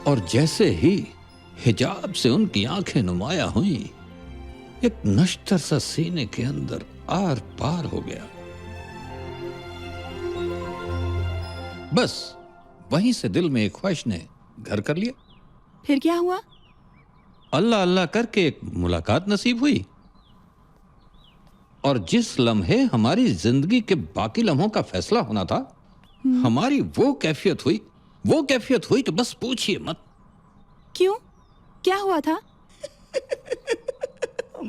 S20: और जैसे ही हिजाब से उनकी आंखें नुमाया हुई, एक नश्तर सा सीने के अंदर आर पार हो गया। बस वहीं से दिल में एक ख्वाहिश ने घर कर लिया।
S8: फिर क्या हुआ?
S20: अल्लाह अल्लाह करके एक मुलाकात नसीब हुई और जिस लम्हे हमारी जिंदगी के बाकी लम्हों का फैसला होना था, हमारी वो कैफियत हुई कि बस पूछिए मत।
S8: क्यों? क्या हुआ था?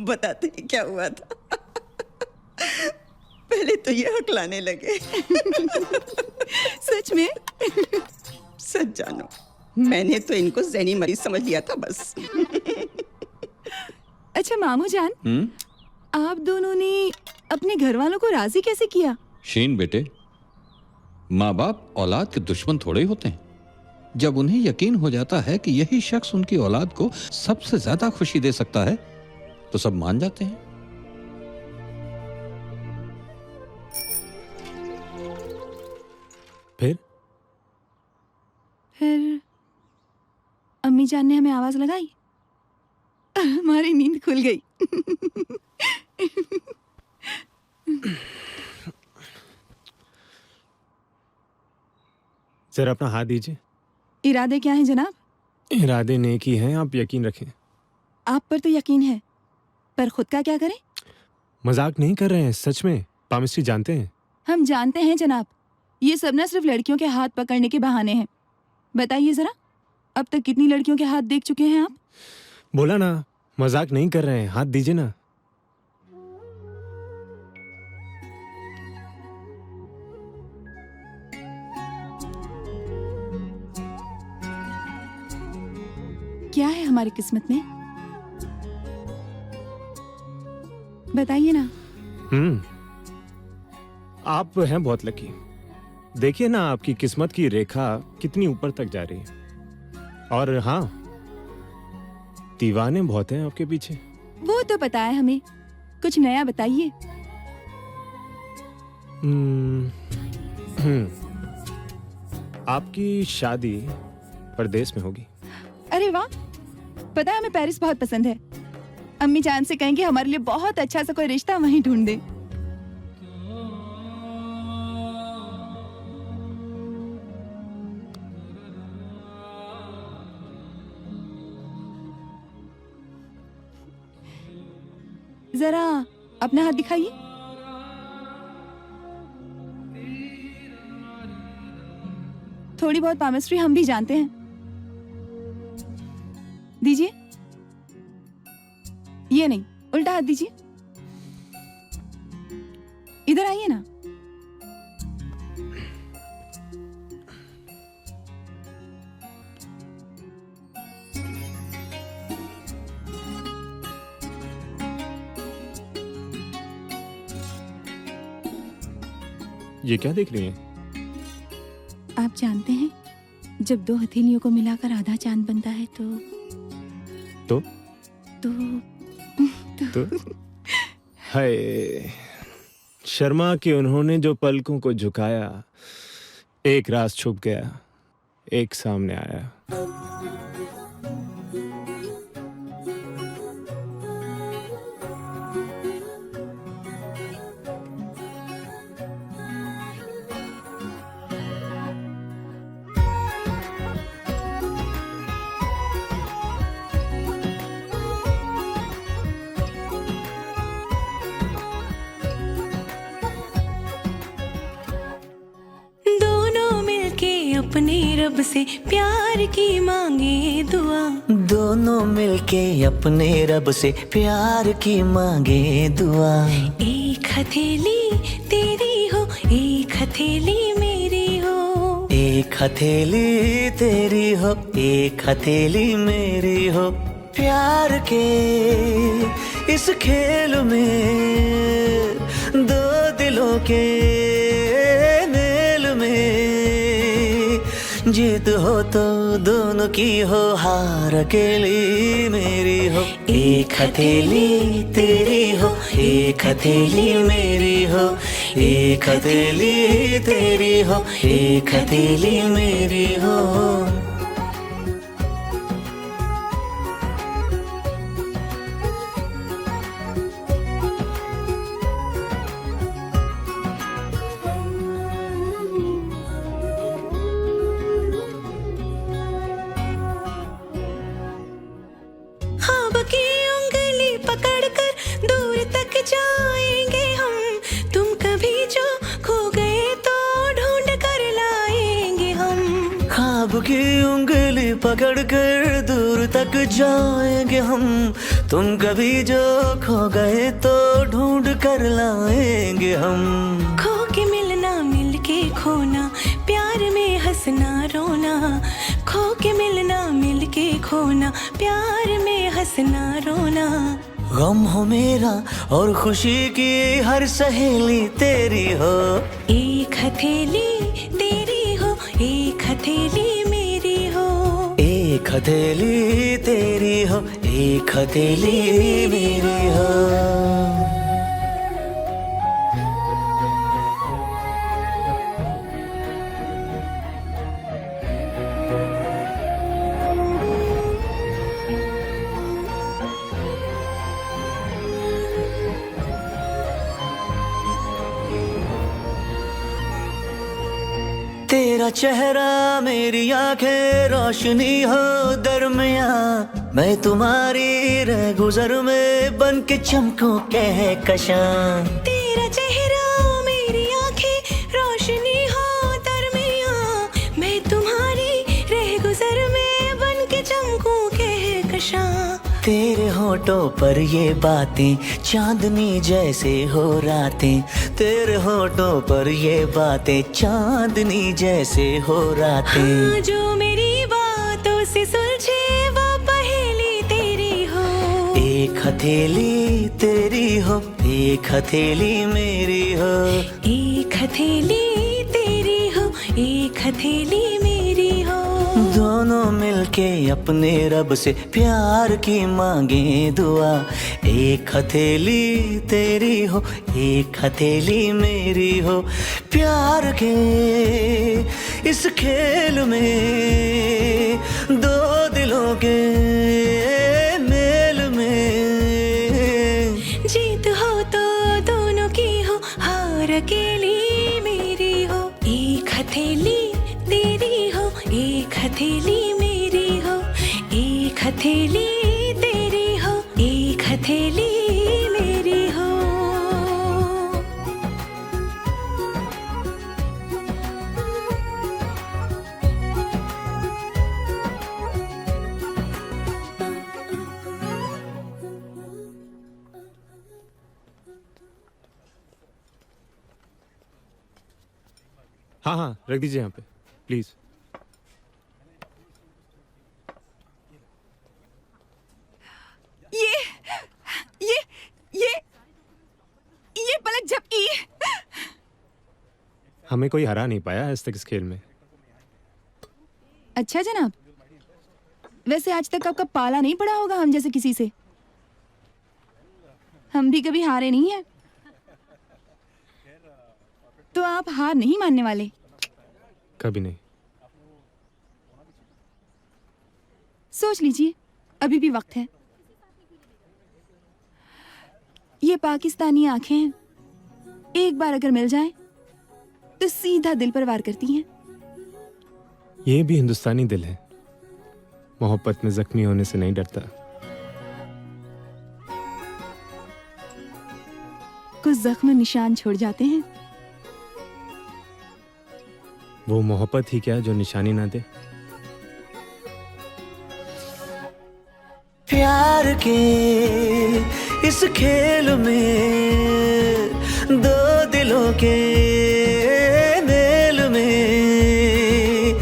S9: बताते हैं क्या हुआ था। पहले तो ये हकलाने लगे।
S8: सच में?
S9: सच जानो, मैंने तो इनको ज़हनी मरीज समझ लिया था बस।
S8: अच्छा मामू जान, आप दोनों ने अपने घर वालों को राजी कैसे किया?
S20: शीन बेटे, माँ बाप औलाद के दुश्मन थोड़े ही होते हैं। जब उन्हें यकीन हो जाता है कि यही शख्स उनकी औलाद को सबसे ज्यादा खुशी दे सकता है तो सब मान जाते हैं।
S8: फिर अम्मी जान ने हमें आवाज लगाई, हमारी नींद खुल गई।
S5: जरा अपना हाथ दीजिए।
S8: इरादे क्या हैं जनाब?
S5: इरादे नेक ही हैं, आप यकीन रखें।
S8: आप पर तो यकीन है, पर खुद का क्या करें?
S5: मजाक नहीं कर रहे हैं, सच में पामिस्ट्री जानते हैं।
S8: हम जानते हैं जनाब, ये सब ना सिर्फ लड़कियों के हाथ पकड़ने के बहाने हैं। बताइए जरा, अब तक कितनी लड़कियों के हाथ देख चुके हैं आप?
S5: बोला ना, मजाक नहीं कर रहे हैं, हाथ दीजिए ना।
S8: क्या है हमारी किस्मत में? बताइए ना।
S5: आप हैं बहुत लकी। देखिए ना, आपकी किस्मत की रेखा कितनी ऊपर तक जा रही है। और हाँ, दीवाने बहुत हैं आपके पीछे।
S8: वो तो पता है हमें, कुछ नया बताइए।
S5: आपकी शादी परदेश में होगी।
S8: अरे वाह, पता है हमें पेरिस बहुत पसंद है। अम्मी जान से कहेंगे हमारे लिए बहुत अच्छा सा कोई रिश्ता वहीं ढूंढ दे। जरा अपना हाथ दिखाइए। थोड़ी बहुत पामिस्ट्री हम भी जानते हैं। दीजिए। ये नहीं, उल्टा हाथ दीजिए। इधर आइए ना।
S5: ये क्या देख रही हैं?
S8: आप जानते हैं, जब दो हथेलियों को मिलाकर आधा चांद बनता है तो
S5: हाय शर्मा कि उन्होंने जो पलकों को झुकाया, एक राज छुप गया, एक सामने आया।
S12: अपने रब से प्यार की मांगे दुआ,
S2: दोनों मिलके अपने रब से प्यार की मांगे दुआ।
S12: एक हथेली तेरी हो, एक हथेली मेरी हो,
S2: एक हथेली तेरी हो, एक हथेली मेरी हो। प्यार के इस खेल में दो दिलों के मेल में जीत हो तो दोनों की हो, हार अकेली मेरी हो। एक हथेली तेरी हो, एक हथेली मेरी हो, एक हथेली तेरी हो, एक हथेली मेरी हो। की उंगली पकड़ कर दूर तक जाएंगे हम, तुम कभी जो खो गए तो ढूंढ कर लाएंगे हम।
S12: खो के मिलना, मिल के खोना, प्यार में हंसना रोना, खो के मिलना, मिल के खोना, प्यार में हंसना रोना।
S2: गम हो मेरा और खुशी की हर सहेली तेरी हो,
S12: एक हथेली तेरी हो, एक हथेली मेरी हो,
S2: एक हथेली तेरी हो, एक हथेली मेरी हो। तेरा चेहरा मेरी आंखें रोशनी हो दरमिया, मैं तुम्हारी रह गुजर में बन के चमकूं कहकशां।
S12: तेरा चेहरा मेरी आंखें रोशनी हो दरमिया, मैं तुम्हारी रह गुजर में बन के चमकूं कहकशां।
S2: तेरे होठों पर ये बातें चांदनी जैसे हो रातें, तेरे होठों पर ये बातें चांदनी जैसे हो रातें।
S12: हाँ, जो मेरी बातों से सुलझे वो पहेली तेरी हो,
S2: एक हथेली तेरी हो, एक हथेली मेरी हो,
S12: एक हथेली तेरी हो, एक हथेली मेरी हो।
S2: दोनों मिलके अपने रब से प्यार की मांगे दुआ। एक हथेली तेरी हो, एक हथेली मेरी हो। प्यार के इस खेल में दो दिलों के मेल में
S12: जीत हो तो दोनों की हो, हार अकेली मेरी हो। एक हथेली तेरी हो, एक हथेली मेरी हो, एक हथेली तेरी हो, एक हथेली मेरी हो।
S5: हाँ हाँ रख दीजिए यहाँ पे प्लीज।
S8: ये पलक झपकी।
S5: हमें कोई हरा नहीं पाया आज तक इस खेल में।
S8: अच्छा जनाब, वैसे आज तक आपका पाला नहीं पड़ा होगा हम जैसे किसी से। हम भी कभी हारे नहीं हैं, तो आप हार नहीं मानने वाले।
S5: कभी नहीं।
S8: सोच लीजिए, अभी भी वक्त है। ये पाकिस्तानी आंखें हैं, एक बार अगर मिल जाएं, तो सीधा दिल पर वार करती हैं।
S5: ये भी हिंदुस्तानी दिल है, मोहब्बत में जख्मी होने से नहीं डरता।
S8: कुछ जख्म निशान छोड़ जाते हैं।
S5: वो मोहब्बत ही क्या जो निशानी ना दे।
S2: प्यार के इस खेल में दो दिलों के मेल में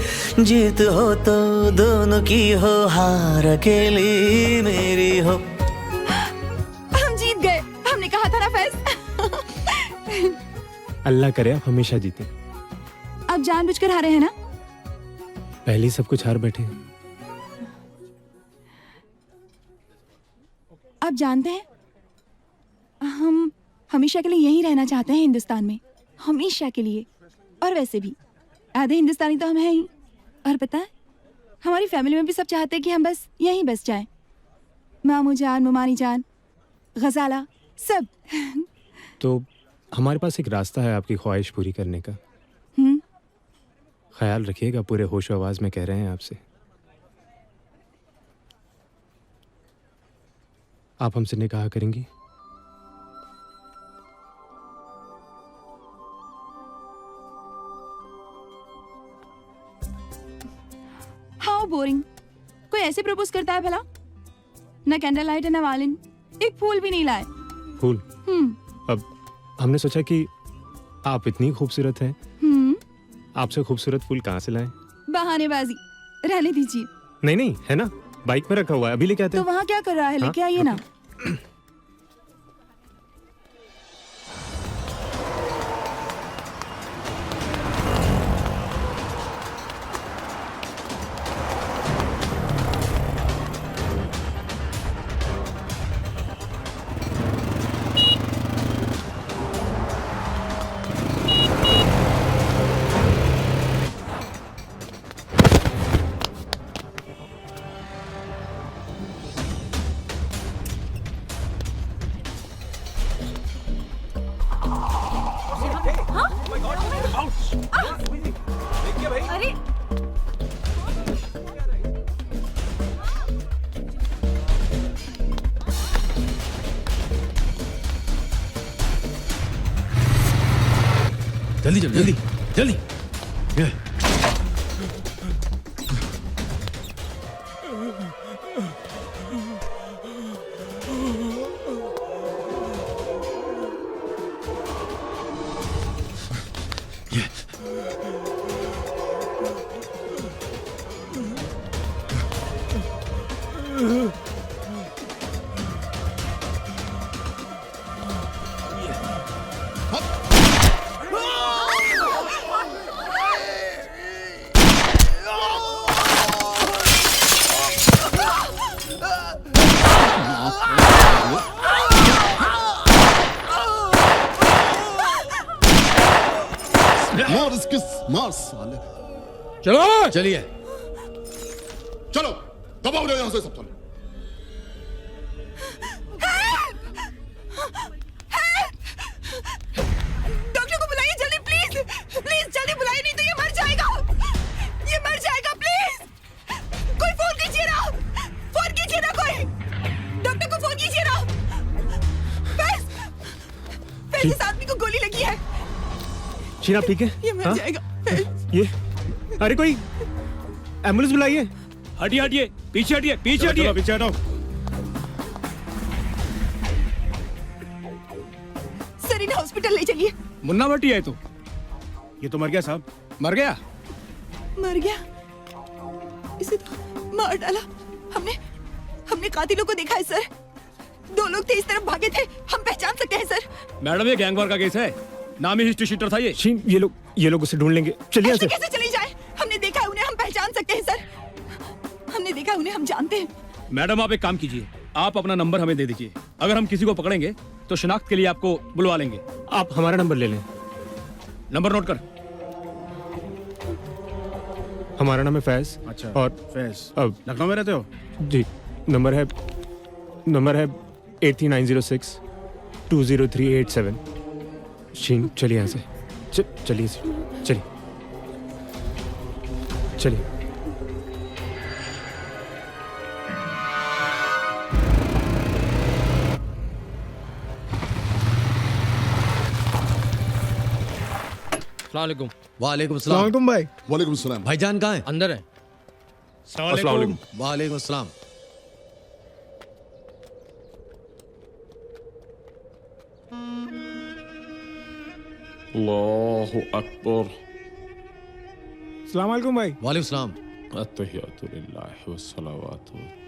S2: जीत हो तो दोनों की हो, हार अकेली मेरी हो।
S8: हम जीत गए, हमने कहा था ना फैज।
S5: अल्लाह करे आप हमेशा जीते।
S8: आप जानबूझकर हारे हैं ना?
S5: पहले ही सब कुछ हार बैठे हैं।
S8: आप जानते हैं, हम हमेशा के लिए यहीं रहना चाहते हैं हिंदुस्तान में, हमेशा के लिए। और वैसे भी आधे हिंदुस्तानी तो हम हैं ही। और पता है, हमारी फैमिली में भी सब चाहते हैं कि हम बस यहीं बस जाएं। मामू जान, मुमानी जान, गजाला, सब।
S5: तो हमारे पास एक रास्ता है आपकी ख्वाहिश पूरी करने का। ख्याल रखिएगा, पूरे होश आवाज में कह रहे हैं आपसे। आप हमसे निकाह करेंगी?
S8: How boring. कोई ऐसे प्रपोज करता है भला? ना कैंडल लाइट है ना वालिन, एक फूल भी नहीं लाए।
S5: फूल? अब हमने सोचा कि आप इतनी खूबसूरत हैं, आपसे खूबसूरत फूल कहाँ से लाएं?
S8: बहानेबाजी, रहने दीजिए।
S5: नहीं नहीं, है ना, बाइक में रखा हुआ है, अभी लेके आते
S8: तो
S5: हैं।
S8: वहाँ क्या कर रहा है? लेके आइए ना।
S12: अरे
S15: जल्दी जल्दी जल्दी जल्दी।
S13: मार इसके, मार साले।
S15: चलो चलिए।
S13: चलो दबाओ यहाँ से सब। चलो
S8: डॉक्टर को बुलाइए जल्दी, प्लीज प्लीज जल्दी बुलाइए, नहीं तो ये मर जाएगा, ये मर जाएगा। प्लीज कोई फोन कीजिए ना, फोन कीजिए ना, कोई डॉक्टर को फोन कीजिए ना। फैज, इस आदमी को गोली लगी है।
S5: शीना ठीक है?
S8: ये मर जाएगा।
S5: ये अरे कोई एम्बुलेंस बुलाइए।
S19: हटिए हटिए, पीछे हटिए, पीछे हटिए,
S7: पीछे हटाओ।
S8: सरीना हॉस्पिटल ले चलिए।
S19: मुन्ना भट्टी है तो
S7: ये तो मर गया साहब, मर गया।
S8: मर गया? इसे तो मार डाला। हमने कातिलों को देखा है सर। 2 लोग थे, इस तरफ भागे थे। हम पहचान सकते हैं सर।
S19: मैडम ये गैंगवार का केस है, नामी हिस्ट्री शीटर था ये।
S5: शीन, ये लोग उसे ढूंढ लेंगे। चलिए
S8: ऐसे कैसे चली जाए? हमने देखा है उन्हें, हम पहचान सकते हैं सर। हमने देखा उन्हें, हम जानते हैं।
S19: मैडम आप एक काम कीजिए, आप अपना नंबर हमें दे दीजिए। अगर हम किसी को पकड़ेंगे तो शिनाख्त के लिए आपको बुलवा लेंगे।
S5: आप हमारा नंबर ले लें।
S19: नंबर नोट कर।
S5: हमारा नाम है फैज।
S7: अच्छा,
S5: और
S7: फैज
S5: अब
S7: लखनऊ में रहते हो?
S5: जी। नंबर है 83906 20387। शीन, चलिए यहाँ से। चलिए चलिए चलिए।
S19: अस्सलामुअलैकुम।
S21: वालेकुम सलाम।
S4: वालेकुम भाई।
S21: वालेकुम सलाम। भाईजान कहाँ है?
S19: अंदर है।
S5: अस्सलामुअलैकुम।
S21: वालेकुम सलाम।
S22: अल्लाहु अकबर।
S5: अस्सलाम वालेकुम भाई।
S21: वालेकुम सलाम।
S22: अत्तहियातु लिल्लाहि वस्सलावातु।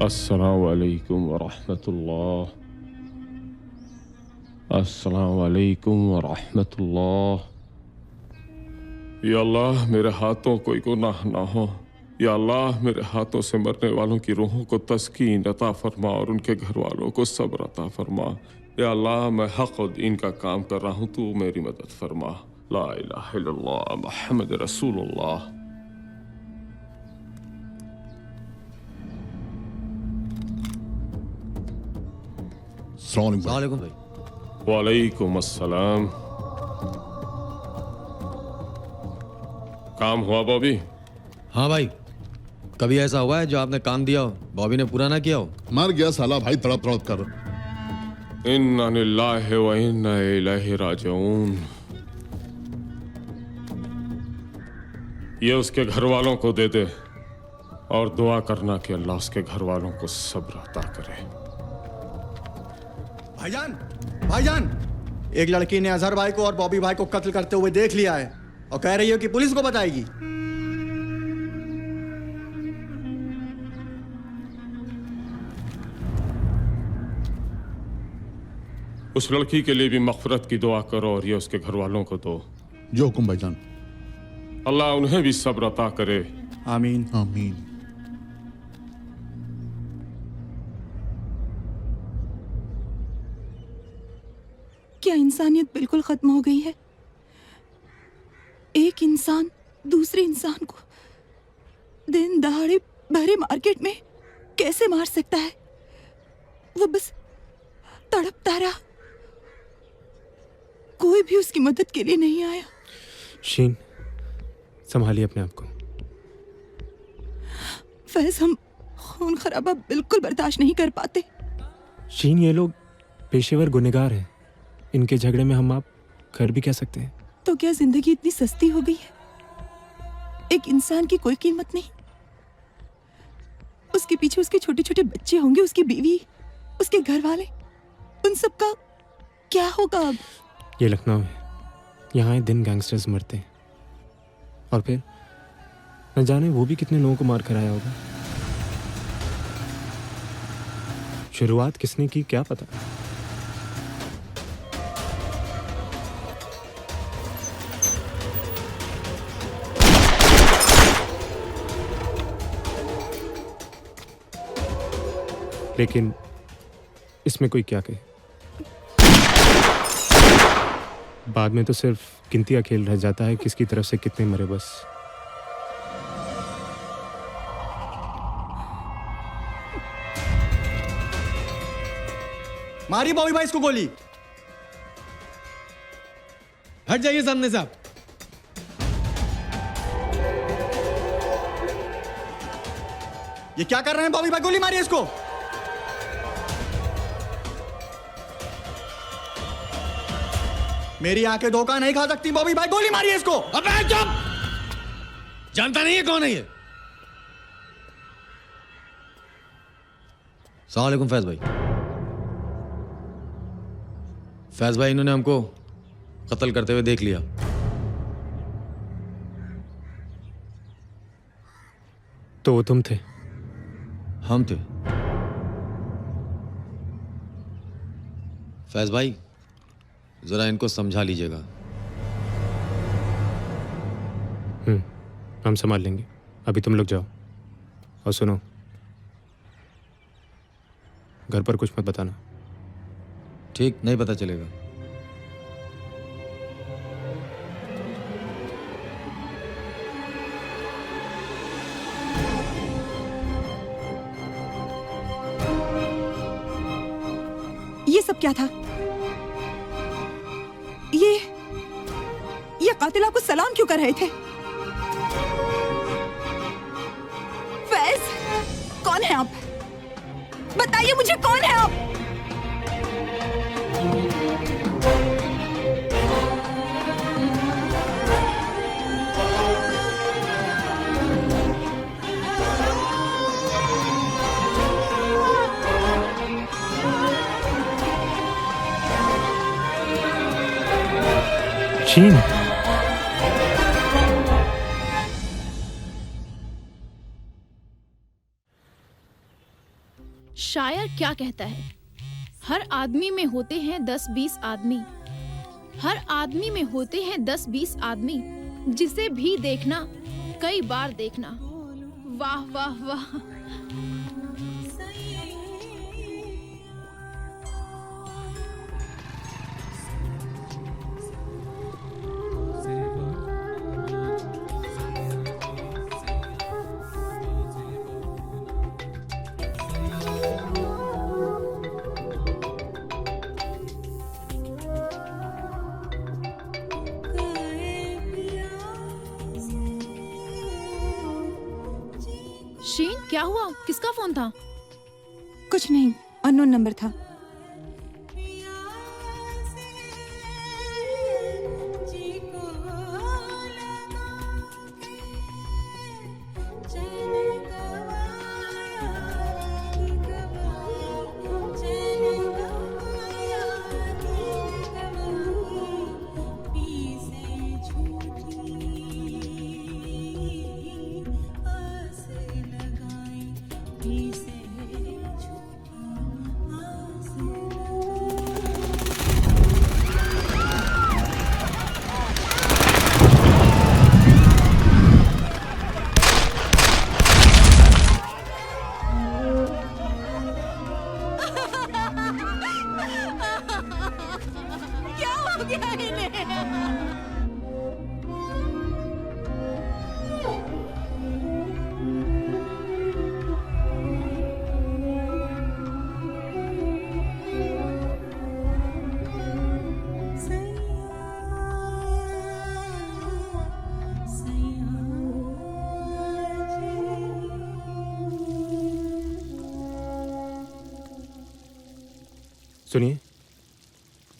S22: अस्सलामु अलैकुम वरहमतुल्लाह। अस्सलामु अलैकुम वरहमतुल्लाह। या अल्लाह मेरे हाथों कोई गुनाह ना हो। या अल्लाह मेरे हाथों से मरने वालों की रूहों को तस्कीन अता फरमा और उनके घर वालों को सब्र अता फरमा। या अल्लाह मैं हक और दीन का काम कर रहा हूँ, तू मेरी मदद फरमा। ला इलाहा इल्लल्लाह मुहम्मद रसूलुल्लाह।
S21: वालेकुम भाई।
S22: वालेकुम अस्सलाम। काम हुआ बॉबी?
S21: हाँ भाई, कभी ऐसा हुआ है जो आपने काम दिया हो बॉबी ने पूरा ना किया हो?
S13: मर गया साला भाई तड़प तड़प कर।
S22: इन्ना लिल्लाहि व इन्ना इलैहि राजिऊन। ये उसके घर वालों को दे दे और दुआ करना कि अल्लाह उसके घर वालों को सब्र अता करे।
S4: भाईजान, भाईजान, एक लड़की ने अजहर भाई को और बॉबी भाई को कत्ल करते हुए देख लिया है और कह रही है कि पुलिस को बताएगी।
S22: उस लड़की के लिए भी मग़फ़िरत की दुआ करो और ये उसके घर वालों को दो।
S13: जो हुकुम भाईजान।
S22: अल्लाह उन्हें भी सब्र अता करे।
S4: आमीन
S13: आमीन।
S8: क्या इंसानियत बिल्कुल खत्म हो गई है? एक इंसान दूसरे इंसान को दिन दहाड़े भरे मार्केट में कैसे मार सकता है? वो बस तड़पता रहा, कोई भी उसकी मदद के लिए नहीं आया।
S5: शीन, संभालिए अपने आप को।
S8: फैज, हम खून खराबा बिल्कुल बर्दाश्त नहीं कर पाते।
S5: शीन, ये लोग पेशेवर गुनहगार हैं। इनके झगड़े में हम आप कर भी कह सकते हैं।
S8: तो क्या जिंदगी इतनी सस्ती हो गई है? एक इंसान की कोई कीमत नहीं। उसके पीछे उसके छोटे छोटे बच्चे होंगे, उसकी बीवी, उसके घर वाले, उन सब का क्या होगा अब?
S5: ये लखनऊ है, यहाँ दिन गैंगस्टर्स मरते हैं और फिर न जाने वो भी कितने लोगों को मार कर आया होगा। शुरुआत किसने की क्या पता। लेकिन इसमें कोई क्या कहे, बाद में तो सिर्फ गिनती का खेल रह जाता है किसकी तरफ से कितने मरे बस।
S4: मारी बॉबी भाई इसको गोली।
S11: हट जाइए सामने से आप।
S4: ये क्या कर रहे हैं बॉबी भाई? गोली मारिए इसको। मेरी आंखें धोखा नहीं खा सकती बॉबी भाई, गोली मारिए इसको।
S21: अबे चुप! जानता नहीं है कौन है ये? सलाम अलैकुम फैज भाई। फैज भाई, इन्होंने हमको कत्ल करते हुए देख लिया।
S5: तो वो तुम थे?
S21: हम थे। फैज भाई, जरा इनको समझा लीजिएगा।
S5: हम संभाल लेंगे, अभी तुम लोग जाओ। और सुनो, घर पर कुछ मत बताना।
S21: ठीक, नहीं पता चलेगा।
S8: ये सब क्या था? ये कातिल आपको सलाम क्यों कर रहे थे? फैज, कौन है आप? बताइए मुझे, कौन है आप?
S5: शीन,
S6: शायर क्या कहता है? हर आदमी में होते हैं 10-20 आदमी, हर आदमी में होते हैं 10-20 आदमी, जिसे भी देखना कई बार देखना। वाह वाह वाह। शीन, क्या हुआ? किसका फोन था?
S8: कुछ नहीं, अननोन नंबर था।
S5: सुनिए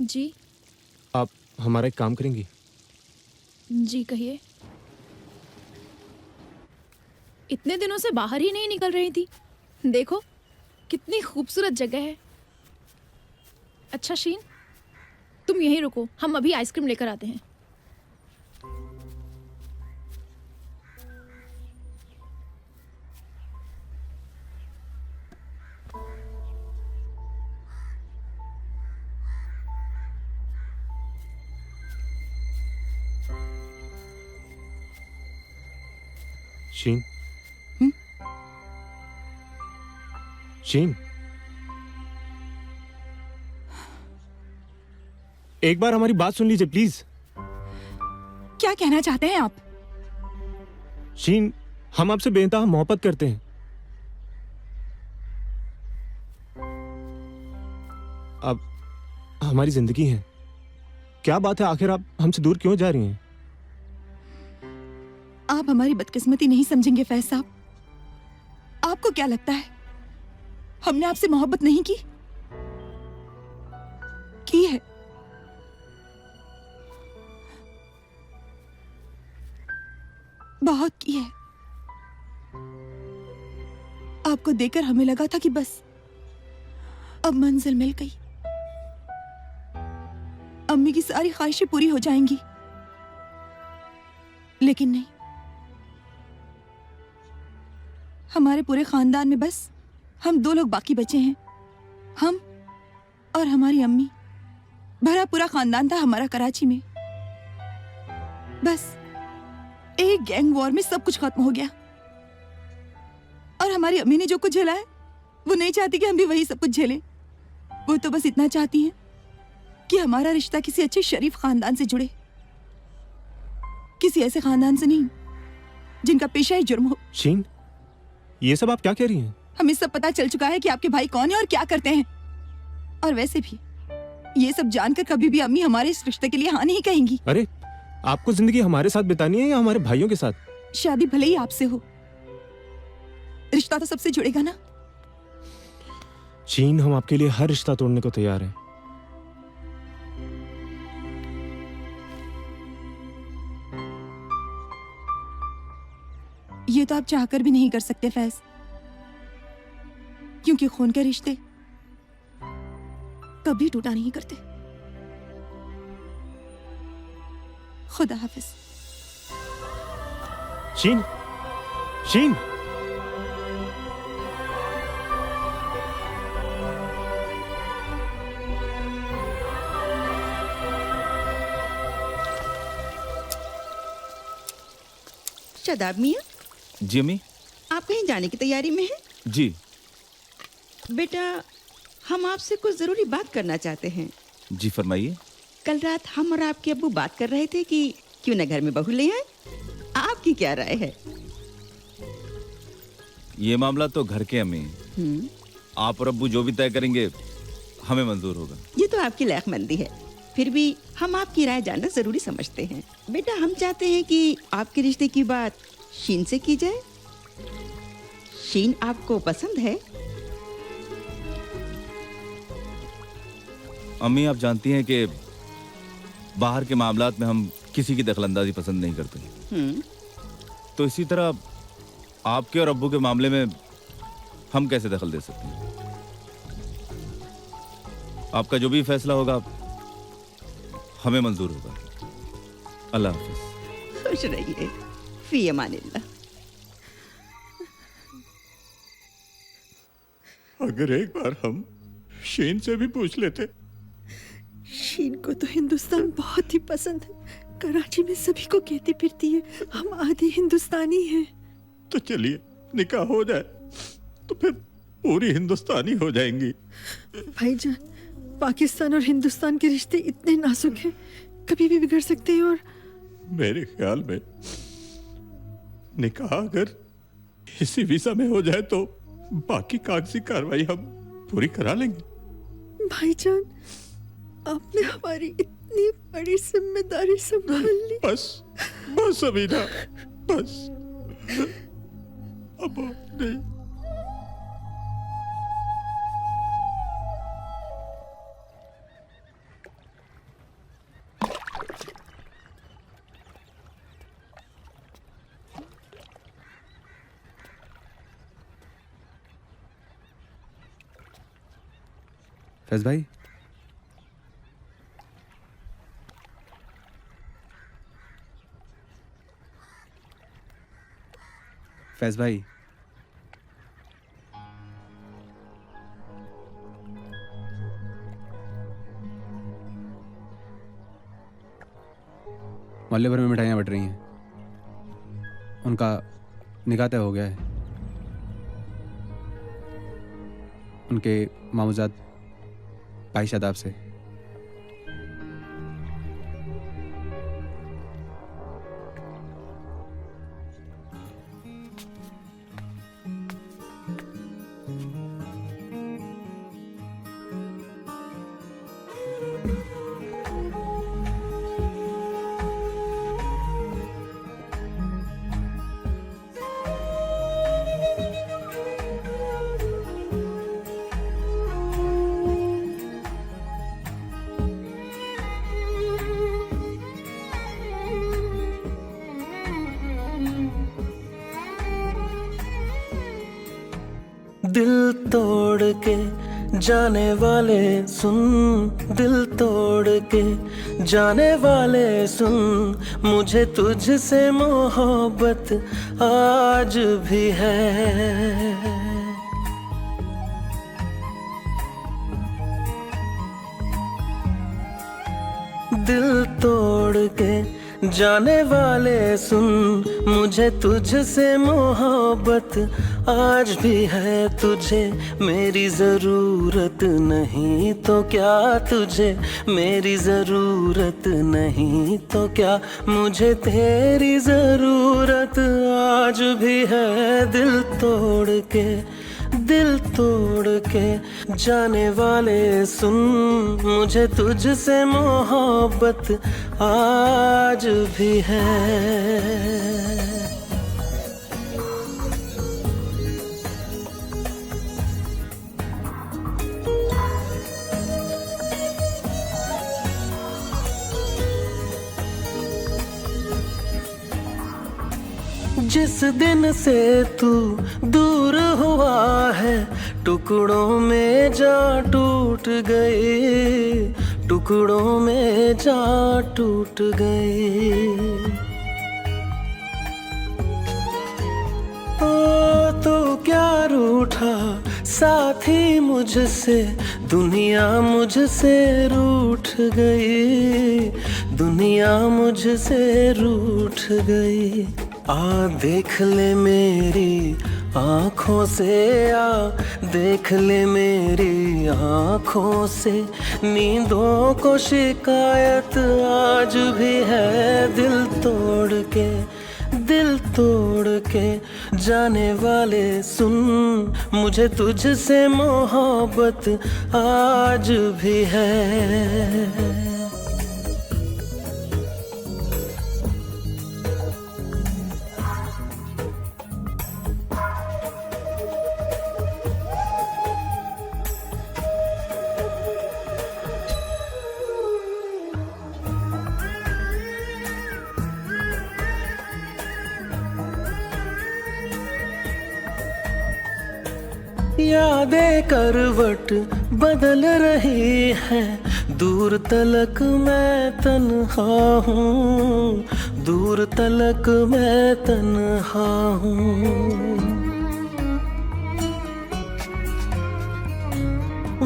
S6: जी।
S5: आप हमारा एक काम करेंगी?
S6: जी कहिए। इतने दिनों से बाहर ही नहीं निकल रही थी, देखो कितनी खूबसूरत जगह है। अच्छा शीन, तुम यहीं रुको, हम अभी आइसक्रीम लेकर आते हैं।
S5: शीन, शीन, एक बार हमारी बात सुन लीजिए प्लीज।
S8: क्या कहना चाहते हैं आप?
S5: शीन, हम आपसे बेइंतहा मोहब्बत करते हैं। अब हमारी जिंदगी है। क्या बात है, आखिर आप हमसे दूर क्यों जा रही हैं?
S8: आप हमारी बदकिस्मती नहीं समझेंगे फैज साहब। आपको क्या लगता है हमने आपसे मोहब्बत नहीं की? की है। बहुत की है। आपको देखकर हमें लगा था कि बस अब मंजिल मिल गई, अम्मी की सारी ख्वाहिशें पूरी हो जाएंगी। लेकिन नहीं, हमारे पूरे खानदान में बस हम 2 लोग बाकी बचे हैं, हम और हमारी अम्मी। भरा पूरा खानदान था हमारा कराची में। बस एक गैंग वॉर में सब कुछ खत्म हो गया और हमारी अम्मी ने जो कुछ झेला है वो नहीं चाहती कि हम भी वही सब कुछ झेलें। वो तो बस इतना चाहती हैं कि हमारा रिश्ता किसी अच्छे शरीफ खानदान से जुड़े, किसी ऐसे खानदान से नहीं जिनका पेशा ही जुर्म हो।
S5: शीन, ये सब आप क्या कह रही हैं?
S8: हमें सब पता चल चुका है कि आपके भाई कौन है और क्या करते हैं। और वैसे भी ये सब जानकर कभी भी अम्मी हमारे इस रिश्ते के लिए हाँ नहीं कहेंगी।
S5: अरे, आपको जिंदगी हमारे साथ बितानी है या हमारे भाइयों के साथ?
S8: शादी भले ही आपसे हो, रिश्ता तो सबसे जुड़ेगा ना।
S5: शीन, हम आपके लिए हर रिश्ता तोड़ने को तैयार हैं।
S8: ये तो आप चाहकर भी नहीं कर सकते फैज, क्योंकि खून के रिश्ते कभी टूटा नहीं करते। खुदा हाफिज।
S5: शीन, शीन।
S9: शादाब मियाँ,
S1: जी अम्मी।
S9: आप कहीं जाने की तैयारी में हैं?
S1: जी
S9: बेटा, हम आपसे कुछ जरूरी बात करना चाहते हैं।
S1: जी फरमाइए।
S9: कल रात हम और आपके अब्बू बात कर रहे थे कि क्यों न घर में बहू ले आए। आपकी क्या राय है?
S1: ये मामला तो घर के अम्मी, आप और अब्बू जो भी तय करेंगे हमें मंजूर होगा।
S9: ये तो आपकी लायकमंदी है, फिर भी हम आपकी राय जानना जरूरी समझते हैं। बेटा, हम चाहते हैं कि आपके रिश्ते की बात शीन से की जाए। शीन आपको पसंद है?
S1: अम्मी, आप जानती हैं कि बाहर के मामलात में हम किसी की दखलंदाजी पसंद नहीं करते। तो इसी तरह आपके और अब्बू के मामले में हम कैसे दखल दे सकते हैं? आपका जो भी फैसला होगा हमें मंजूर होगा। अल्लाह हाफिज।
S9: खुश रहिए। फी अमानिल्लाह।
S20: अगर एक बार हम शीन से भी पूछ लेते।
S10: शीन को तो हिंदुस्तान बहुत ही पसंद है, कराची में सभी को कहती फिरती है हम आधे हिंदुस्तानी हैं।
S20: तो चलिए निकाह हो जाए तो फिर पूरी हिंदुस्तानी हो जाएंगी।
S10: भाईजान, पाकिस्तान और हिंदुस्तान के रिश्ते इतने नाजुक हैं, कभी भी बिगड़ सकते हैं। और
S20: मेरे ख्याल में निकाह अगर इसी वीजा में हो जाए तो बाकी कागजी कार्रवाई हम पूरी करा लेंगे।
S10: भाईजान, आपने हमारी इतनी बड़ी जिम्मेदारी संभाल ली।
S20: बस बस अमीना, बस अब नहीं।
S17: फैज भाई, फैज भाई, मोहल्ले भर में मिठाइयाँ बट रही हैं। उनका निकाह तय हो गया है। उनके मामूजाद भाई शादाब से।
S2: दिल तोड़ के जाने वाले सुन, दिल तोड़ के जाने वाले सुन, मुझे तुझसे मोहब्बत आज भी है। दिल तोड़ के जाने वाले सुन, मुझे तुझसे मोहब्बत आज भी है। तुझे मेरी जरूरत नहीं तो क्या, तुझे मेरी जरूरत नहीं तो क्या, मुझे तेरी जरूरत आज भी है। दिल तोड़ के, दिल तोड़ के जाने वाले सुन, मुझे तुझसे मोहब्बत आज भी है। जिस दिन से तू दूर हुआ है, टुकड़ों में जा टूट गई, टुकड़ों में जा टूट गई। ओ तो क्या रूठा साथी मुझसे, दुनिया मुझसे रूठ गई, दुनिया मुझसे रूठ गई। आ देख ले मेरी आँखों से, आ देख ले मेरी आँखों से, नींदों को शिकायत आज भी है। दिल तोड़ के, दिल तोड़ के जाने वाले सुन, मुझे तुझसे मोहब्बत आज भी है। यादें करवट बदल रही है, दूर तलक मैं तन्हा हूँ, दूर तलक मैं तन्हा हूँ।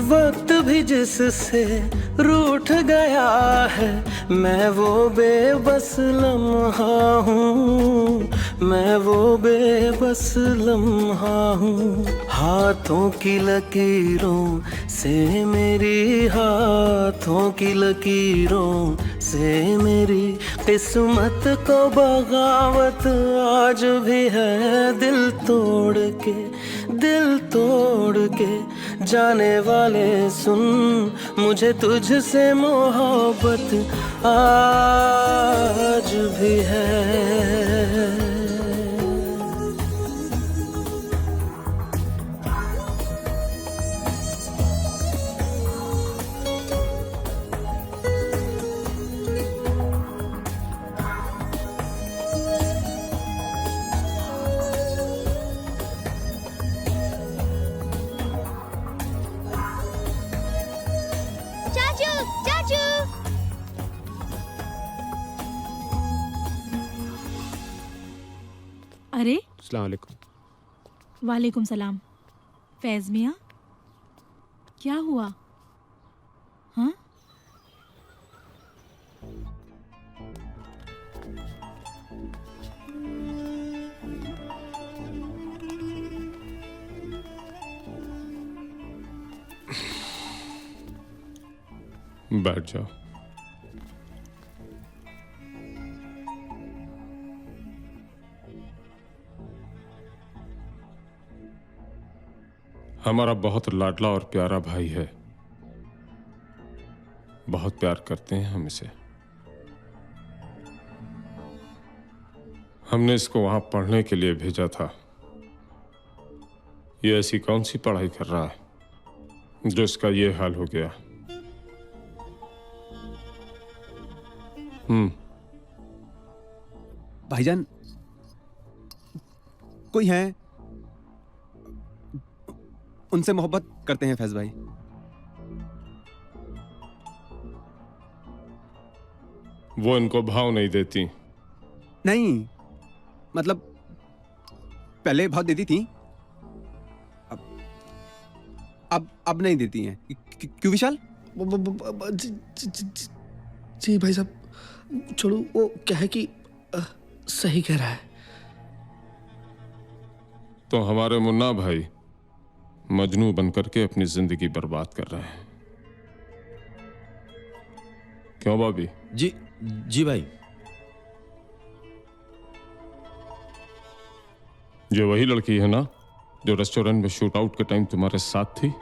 S2: वक्त भी जिससे रूठ गया है, मैं वो बेबस लम्हा हूँ, मैं वो बेबस लम्हा हूँ। हाथों की लकीरों से मेरी, हाथों की लकीरों से मेरी किस्मत को बगावत आज भी है। दिल तोड़ के, दिल तोड़ के जाने वाले सुन, मुझे तुझसे मोहब्बत आज भी है।
S3: अरे
S5: अस्सलाम वालेकुम।
S3: वालेकुम सलाम। फैज मियाँ, क्या हुआ? हाँ?
S22: बैठ जाओ। हमारा बहुत लाडला और प्यारा भाई है, बहुत प्यार करते हैं हम इसे। हमने इसको वहां पढ़ने के लिए भेजा था। ये ऐसी कौन सी पढ़ाई कर रहा है जो इसका ये हाल हो गया?
S16: भाईजान, कोई है?
S14: उनसे मोहब्बत करते हैं फैज भाई।
S22: वो इनको भाव नहीं देती।
S14: नहीं, मतलब पहले बहुत देती थी, अब नहीं देती हैं। क्यों विशाल?
S11: जी भाई साहब, छोड़ो, वो क्या है कि सही कह रहा है।
S22: तो हमारे मुन्ना भाई मजनू बनकर के अपनी जिंदगी बर्बाद कर रहे हैं। क्यों भाभी?
S21: जी भाई।
S22: ये वही लड़की है ना जो रेस्टोरेंट में शूट आउट के टाइम तुम्हारे साथ थी?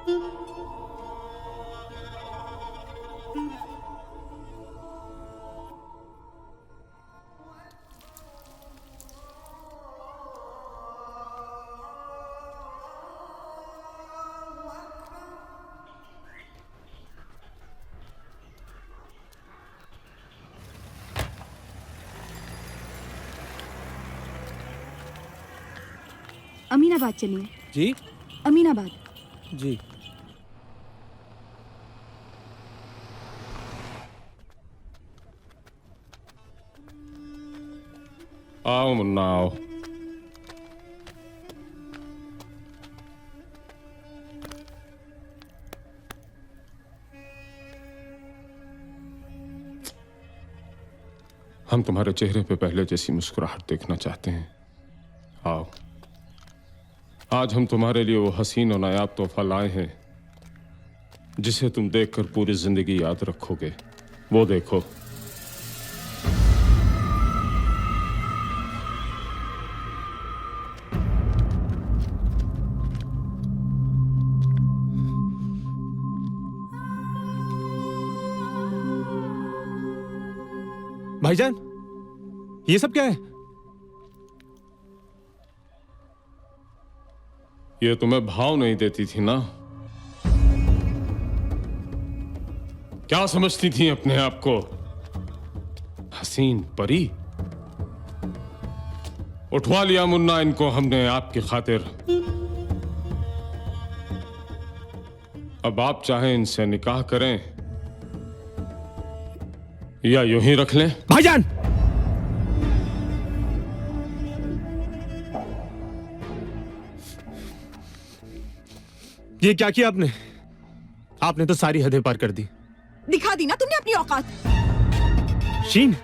S8: अमीनाबाद चलिए।
S19: जी?
S8: अमीनाबाद।
S19: जी।
S22: आओ मुन्ना आओ। हम तुम्हारे चेहरे पे पहले जैसी मुस्कुराहट देखना चाहते हैं। आओ, आज हम तुम्हारे लिए वो हसीन और नायाब तोहफा लाए हैं जिसे तुम देखकर पूरी जिंदगी याद रखोगे। वो देखो।
S5: भाईजान, ये सब क्या है?
S22: ये तुम्हें भाव नहीं देती थी ना? क्या समझती थी अपने आप को? हसीन परी? उठवा लिया मुन्ना इनको हमने आपकी खातिर। अब आप चाहें इनसे निकाह करें या यूं ही रख लें।
S5: भाईजान, ये क्या किया आपने? आपने तो सारी हदें पार कर दी।
S8: दिखा दी ना तुमने अपनी औकात।
S5: शीन,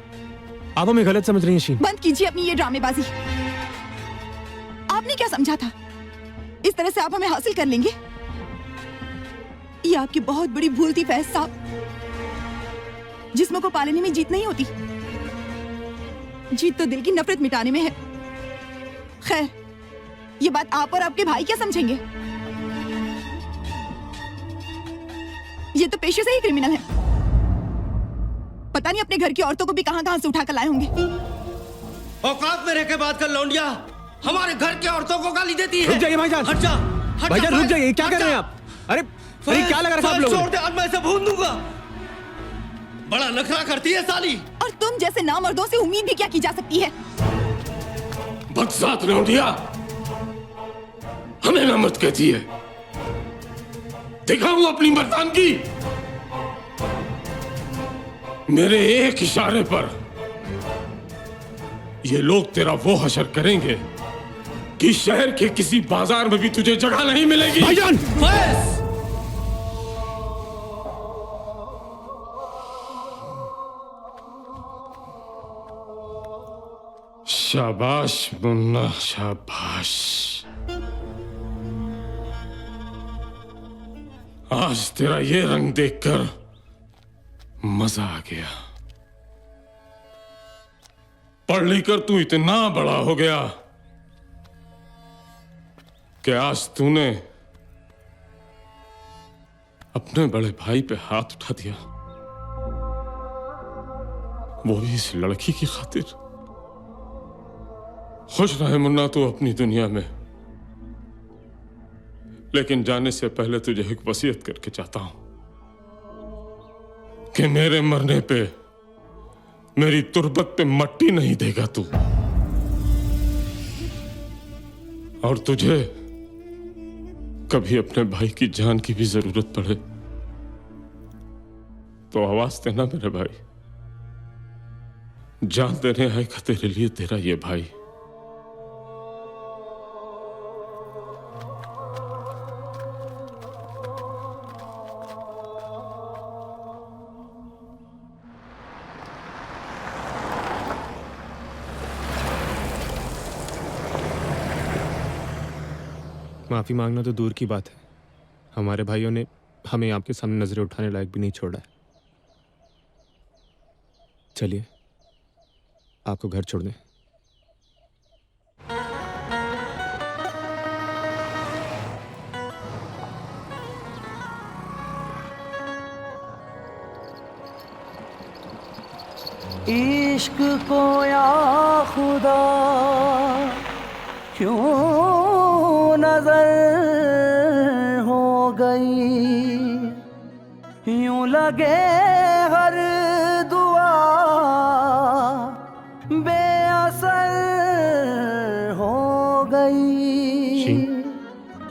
S5: आप हमें गलत समझ रही हैं शीन।
S8: बंद कीजिए अपनी ये ड्रामेबाजी। आपने क्या समझा था इस तरह से आप हमें हासिल कर लेंगे? ये आपकी बहुत बड़ी भूल थी फैज साहब। जिस्म को पालने में जीत नहीं होती, जीत तो दिल की नफरत मिटाने में है। खैर, ये बात आप और आपके भाई क्या समझेंगे? ये तो पेशे से ही क्रिमिनल है। पता नहीं अपने घर की औरतों को भी कहां-कहां से उठाकर लाए होंगे।
S11: औकात में रह के बात कर लौंडिया, हमारे घर की औरतों को गाली देती है।
S5: रुक जाइए भाईजान।
S11: हट जा,
S5: भाईजान रुक जाइए। क्या कर रहे हैं आप? अरे क्या लगा रखा आप लोगों ने?
S11: छोड़ दे, आज मैं इसे भून दूंगा। बड़ा नखरा करती है साली।
S8: और तुम जैसे नामर्दों से उम्मीद भी क्या की जा सकती है?
S22: बदसात लौंडिया, हमें नामर्द कहती है। दिखाऊं अपनी मर्दानगी? मेरे एक इशारे पर ये लोग तेरा वो हशर करेंगे कि शहर के किसी बाजार में भी तुझे जगह नहीं मिलेगी।
S5: भाईजान!
S22: शाबाश मुन्ना, शाबाश। आज तेरा ये रंग देखकर मजा आ गया। पढ़ लिख कर तू इतना बड़ा हो गया कि आज तूने अपने बड़े भाई पे हाथ उठा दिया, वो भी इस लड़की की खातिर। खुश रहे मुन्ना तू अपनी दुनिया में, लेकिन जाने से पहले तुझे एक वसीयत करके चाहता हूं कि मेरे मरने पे मेरी तुरबत पे मट्टी नहीं देगा तू, और तुझे कभी अपने भाई की जान की भी जरूरत पड़े तो आवाज देना मेरे भाई। जान देने आएगा तेरे लिए तेरा ये भाई।
S5: माफी मांगना तो दूर की बात है, हमारे भाइयों ने हमें आपके सामने नजरें उठाने लायक भी नहीं छोड़ा है। चलिए आपको घर छोड़ दें।
S2: इश्क को या खुदा क्यों नजर हो गई, यूं लगे हर दुआ बेअसर हो गई।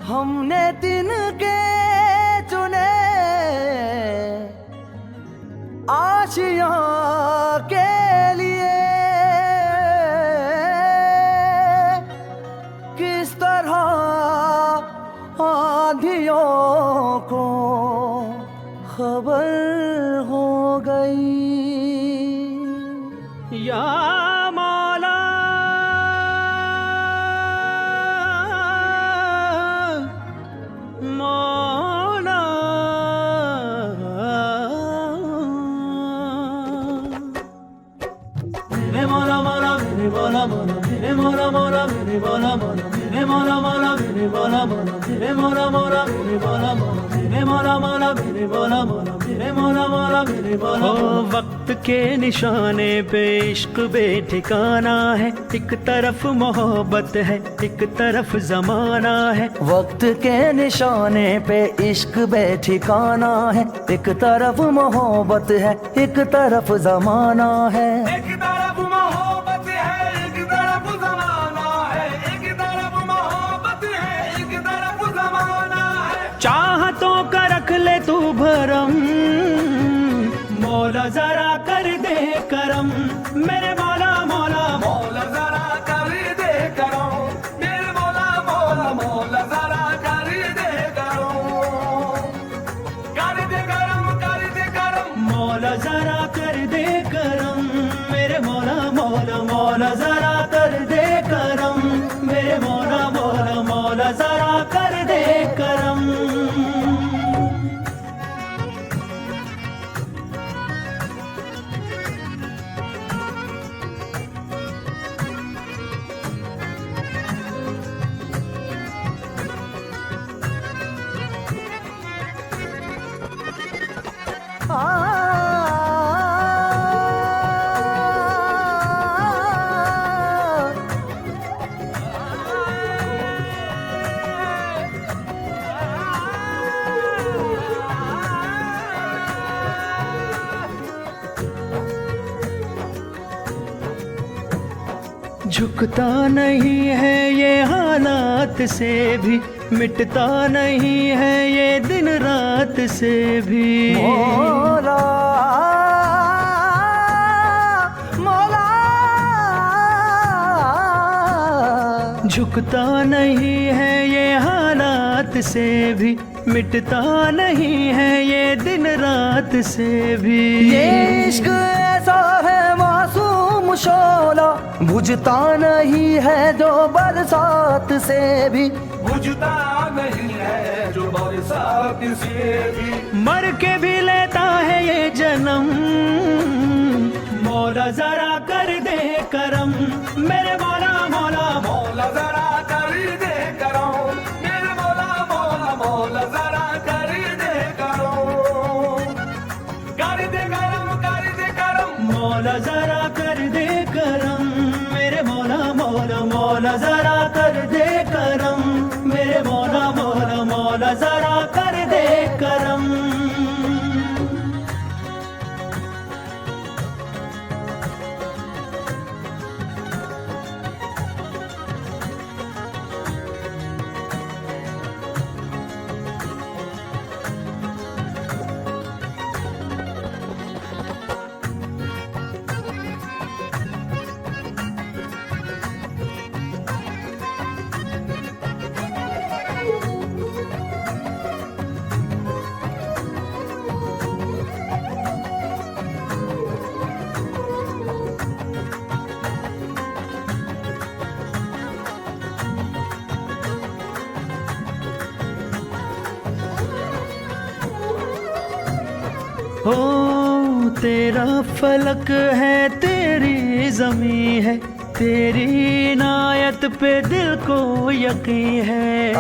S2: हमने तिनके चुने आशियां के लिए, किस तरह आंधियों को खबर हो गई। या मौला मौला मेरे मौला मौला मेरे मौला मौला मेरे मौला मौला मेरे मौला मौला मेरे मौला मौला मेरे मौला मौला मेरे मौला मौला मेरे मौला मौला मेरे मौला मौला मेरे मौला मौला मेरे मौला मौला मेरे मौला।
S16: वक्त के निशाने पे इश्क बेठिकाना है, एक तरफ मोहब्बत है एक तरफ जमाना है।
S2: वक्त के निशाने पे इश्क बेठिकाना है, एक तरफ मोहब्बत है एक तरफ जमाना है।
S15: एक तरफ मोहब्बत है एक तरफ जमाना है, एक तरफ मोहब्बत है एक तरफ जमाना है।
S16: चाहतों का रख ले तू भरम, मौला जरा कर दे करम। मेरे मौला मौला
S15: मौला जरा कर दे करम, मेरे मौला मौला मौला जरा कर दे करम। कर दे करम कर दे करम,
S16: मौला जरा कर दे करम। मेरे मौला मौला मौला जरा कर दे करम। मेरे मौला मौला मौला जरा कर दे करम। झुकता नहीं है ये हालात से भी, मिटता नहीं है ये दिन रात से भी।
S2: मौला मौला
S16: झुकता नहीं है ये हालात से भी, मिटता नहीं है ये दिन रात से भी।
S2: ये इश्क ऐसा है मासूम शोला, बुझता नहीं है जो बरसात से भी।
S15: बुझता नहीं है जो बरसात से भी।
S16: मर के भी लेता है ये जन्म, मौला जरा कर दे करम। मेरे मौला मौला
S15: मौला जरा कर दे करम, मेरे मौला मौला मौला जरा कर दे करम। कर दे करम कर दे करम,
S16: मौला जरा कर दे करम। मेरे मौला मौला मौला जरा कर दे करम। मेरे मौला मौला मौला जरा कर दे करम। हो तेरा फलक है तेरी ज़मीं है, तेरी इनायत पे दिल को यकीन है।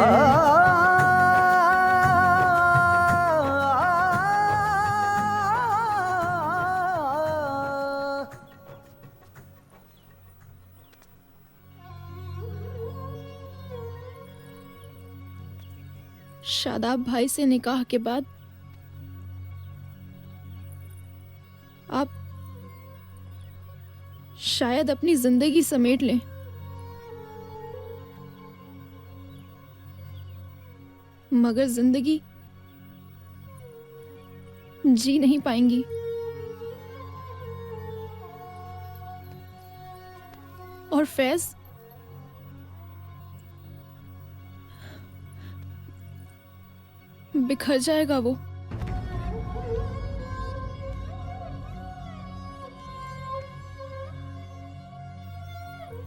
S6: शादाब भाई से निकाह के बाद आप शायद अपनी जिंदगी समेट लें, मगर जिंदगी जी नहीं पाएंगी। और फैज बिखर जाएगा वो।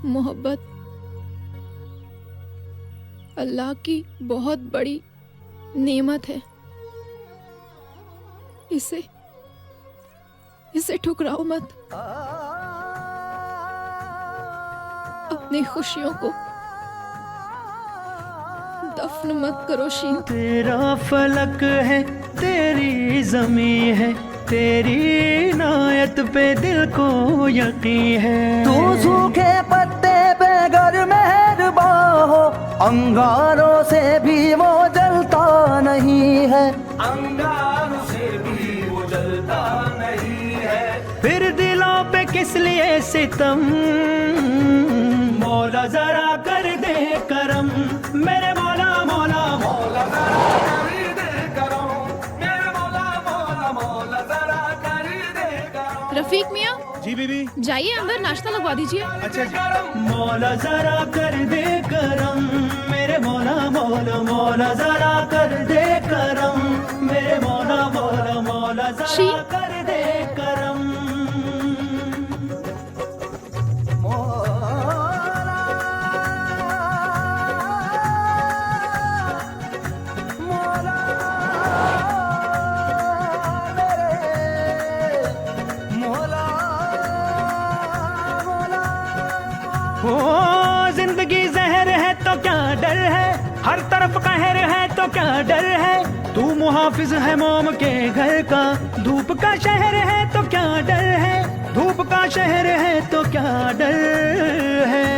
S6: मोहब्बत अल्लाह की बहुत बड़ी नेमत है, इसे ठुकराओ मत। अपनी खुशियों को दफन मत करो शीन।
S16: तेरा फलक है तेरी ज़मीं है, तेरी इनायत पे दिल को यकीन है।
S2: तू सूखे पत्ते पे गर मेहरबान हो, अंगारों से भी वो जलता नहीं है,
S16: अंगारों से भी वो जलता नहीं है। फिर दिलों पे किस लिए सितम, मौला जरा कर दे करम, मेरे मौला मौला मौला जरा कर दे करम, मेरे मौला मौला मौला जरा कर दे करम।
S6: रफीक मियाँ
S5: जी बीबी,
S6: जाइए अंदर नाश्ता लगवा दीजिए।
S5: अच्छा जी।
S16: मौला जरा कर दे करम, मेरे मौला मौला मौला जरा कर दे करम, मेरे मौला मौला मौला जरा कर दे करम। ओ जिंदगी जहर है तो क्या डर है, हर तरफ कहर है तो क्या डर है। तू मुहाफिज है मोम के घर का, धूप का शहर है तो क्या डर है, धूप का शहर है तो क्या डर है।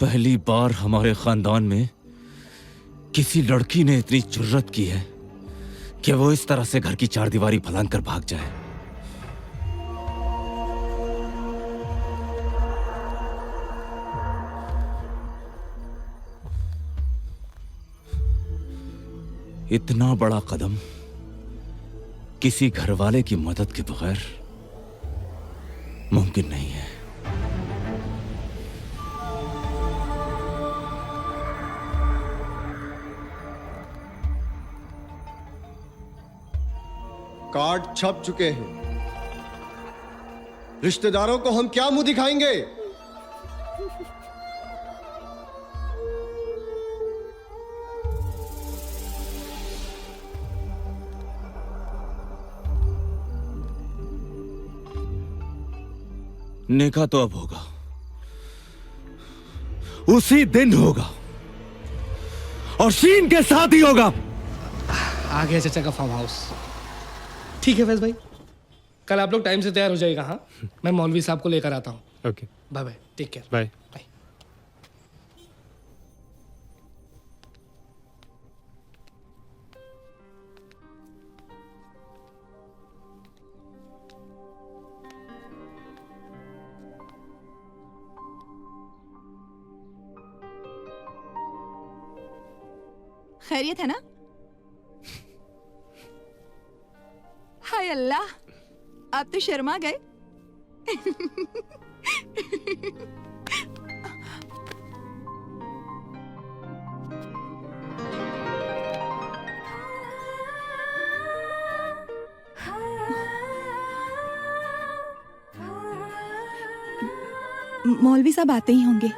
S1: पहली बार हमारे खानदान में किसी लड़की ने इतनी जुर्रत की है कि वो इस तरह से घर की चारदीवारी फलांग कर भाग जाए। इतना बड़ा कदम किसी घरवाले की मदद के बगैर मुमकिन नहीं है।
S4: कार्ड छप चुके हैं, रिश्तेदारों को हम क्या मुंह दिखाएंगे?
S1: निकाह तो अब होगा, उसी दिन होगा और शीन के साथ ही होगा।
S11: आ गया चाचा का फार्म हाउस। ठीक है फैज भाई, कल आप लोग टाइम से तैयार हो जाएगा। हाँ, मैं मौलवी साहब को लेकर आता हूँ।
S5: Okay,
S11: bye bye, take care.
S5: Bye.
S8: खैरियत है ना? हाय अल्लाह, आप तो शर्मा गए। मौलवी साहब आते ही होंगे।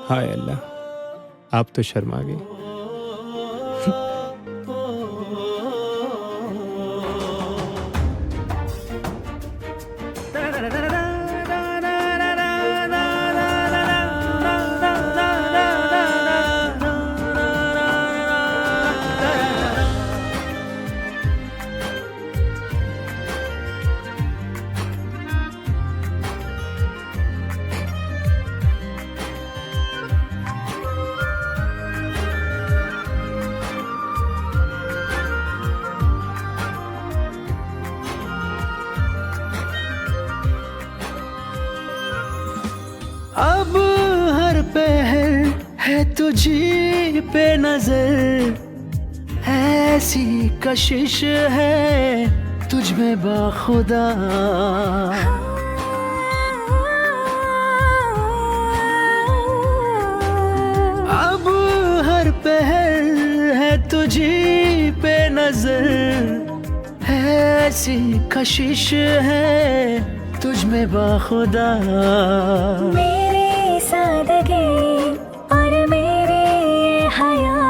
S5: हाय अल्लाह, आप तो शर्मा गए।
S16: अब हर पहर है तुझी पे नजर, ऐसी कशिश है तुझ में बाखुदा। अब हर पहर है तुझी पे नजर, ऐसी कशिश है तुझ में बाखुदा।
S12: मेरी सादगी और मेरी ये हया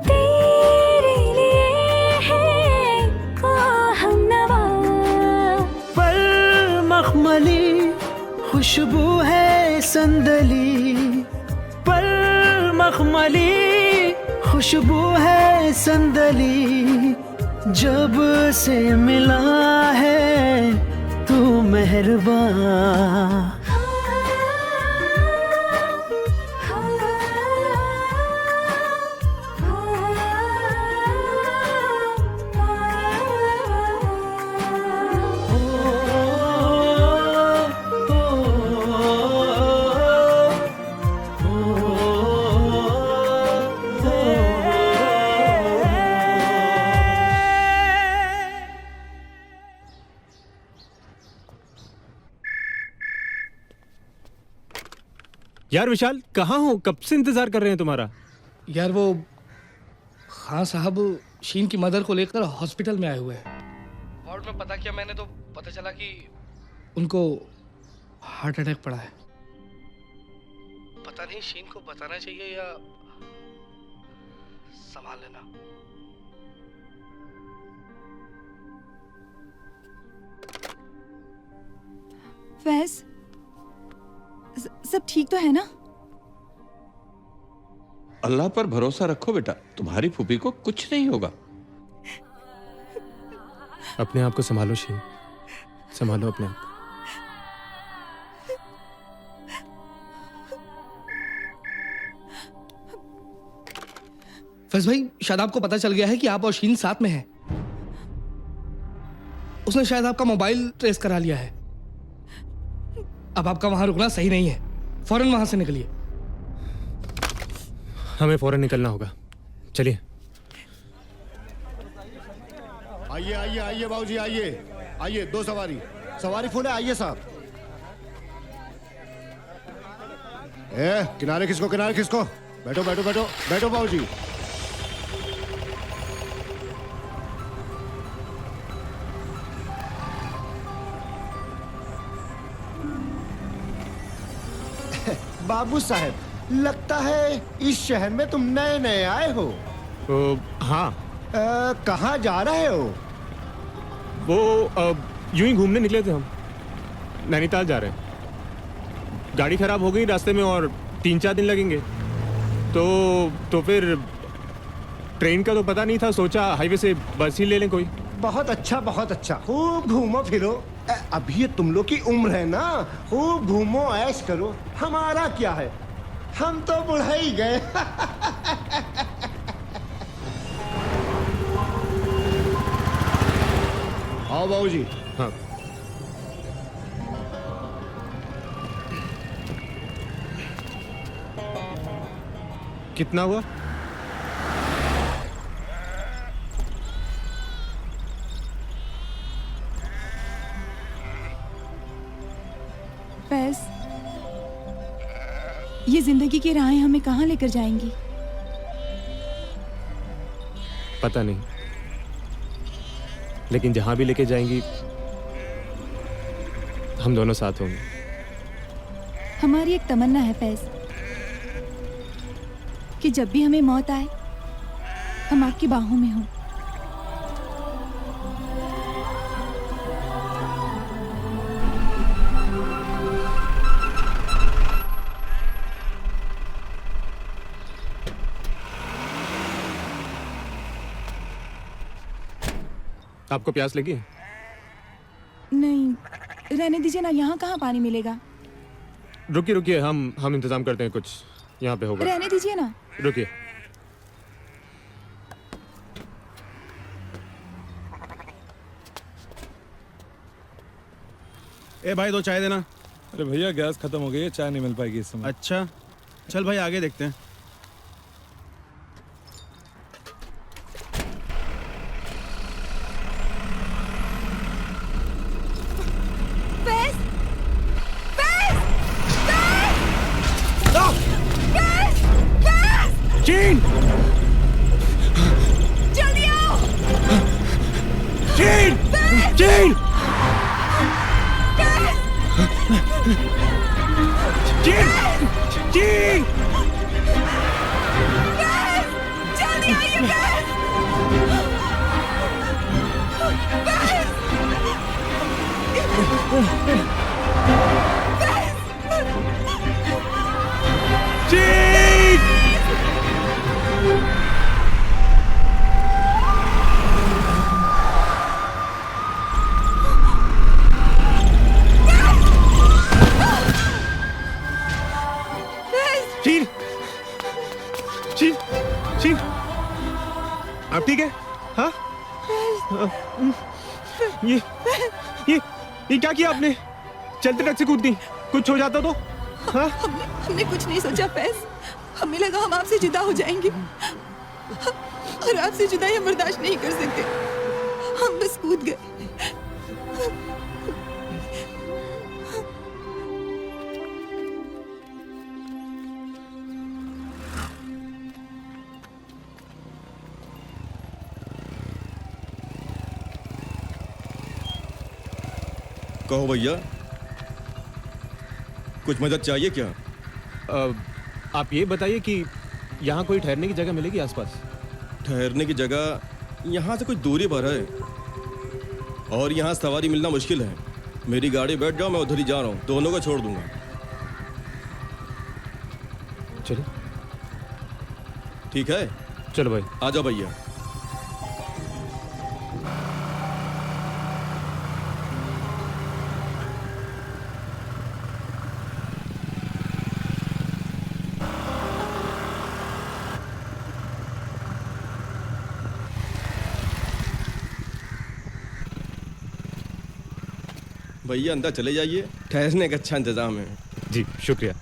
S12: तेरे लिए है ओ हमनवा।
S16: पर मखमली खुशबू है संदली, पर मखमली खुशबू है संदली। जब से मिला है तू मेहरबान।
S5: यार विशाल, कहाँ हो? कब से इंतजार कर रहे हैं तुम्हारा।
S11: यार वो खान साहब शीन की मदर को लेकर हॉस्पिटल में आए हुए हैं। वार्ड में पता किया मैंने तो पता चला कि उनको हार्ट अटैक पड़ा है। पता नहीं शीन को बताना चाहिए या संभाल लेना।
S8: फैज, सब ठीक तो है ना?
S20: अल्लाह पर भरोसा रखो बेटा, तुम्हारी फूफी को कुछ नहीं होगा।
S5: अपने आप को संभालो शीन, संभालो अपने आप।
S11: फैज भाई, शायद आपको पता चल गया है कि आप और शीन साथ में हैं। उसने शायद आपका मोबाइल ट्रेस करा लिया है। अब आपका वहां रुकना सही नहीं है, फौरन वहां से निकलिए।
S5: हमें फौरन निकलना होगा, चलिए।
S4: आइए आइए आइए बाबूजी, आइए आइए, दो सवारी, सवारी फुल है, आइए साहब। किनारे खिसको, किनारे खिसको, बैठो बैठो बैठो बैठो बाबूजी। बाबू साहब, लगता है इस शहर में तुम नए नए आए हो।
S5: हाँ।
S4: कहाँ जा रहे हो?
S5: वो यूं ही घूमने निकले थे हम, नैनीताल जा रहे हैं। गाड़ी खराब हो गई रास्ते में और 3-4 दिन लगेंगे। तो फिर ट्रेन का तो पता नहीं था, सोचा हाईवे से बस ही ले लें कोई।
S4: बहुत अच्छा बहुत अच्छा, खूब घूमो फिरो। अभी ये तुम लोग की उम्र है ना, खूब घूमो ऐश करो। हमारा क्या है, हम तो बुढ़ा ही गए। आओ बाबूजी।
S5: हाँ। कितना हुआ?
S8: फैज, ये जिंदगी की राहें हमें कहाँ लेकर जाएंगी?
S5: पता नहीं, लेकिन जहां भी लेके जाएंगी हम दोनों साथ होंगे।
S8: हमारी एक तमन्ना है फैज कि जब भी हमें मौत आए हम आपकी बाहों में हों।
S5: आपको प्यास लगी है?
S8: नहीं रहने दीजिए ना, यहाँ कहाँ पानी मिलेगा।
S5: रुकिए रुकिए, हम इंतजाम करते हैं, कुछ यहाँ पे होगा।
S8: रहने दीजिए ना।
S5: रुकिए।
S7: ए भाई 2 चाय देना।
S18: अरे भैया गैस खत्म हो गई है, चाय नहीं मिल पाएगी इस समय।
S7: अच्छा चल भाई आगे देखते हैं।
S15: चीन!
S8: जल्दी आओ!
S15: चीन! चीन! चीन! चीन!
S8: जल्दी आइए
S5: चीन! चीन! चीन! आप ठीक है? हाँ? ये क्या किया आपने? चलते ट्रक से कूद दी, कुछ हो जाता तो? हाँ?
S8: हमने कुछ नहीं सोचा फैज, हमें लगा हम आपसे जुदा हो जाएंगे और आपसे जुदाई हम बर्दाश्त नहीं कर सकते, हम बस कूद गए।
S23: कहो भैया, कुछ मदद चाहिए क्या?
S5: आप ये बताइए कि यहाँ कोई ठहरने की जगह मिलेगी आसपास?
S23: ठहरने की जगह यहाँ से कुछ दूरी पर है और यहाँ सवारी मिलना मुश्किल है। मेरी गाड़ी बैठ जाओ, मैं उधर ही जा रहा हूँ, दोनों को छोड़ दूंगा।
S5: चलो
S23: ठीक है,
S5: चलो भाई।
S23: आ जाओ भैया। भैया अंदर चले जाइए, ठहरने का अच्छा इंतजाम है।
S5: जी शुक्रिया।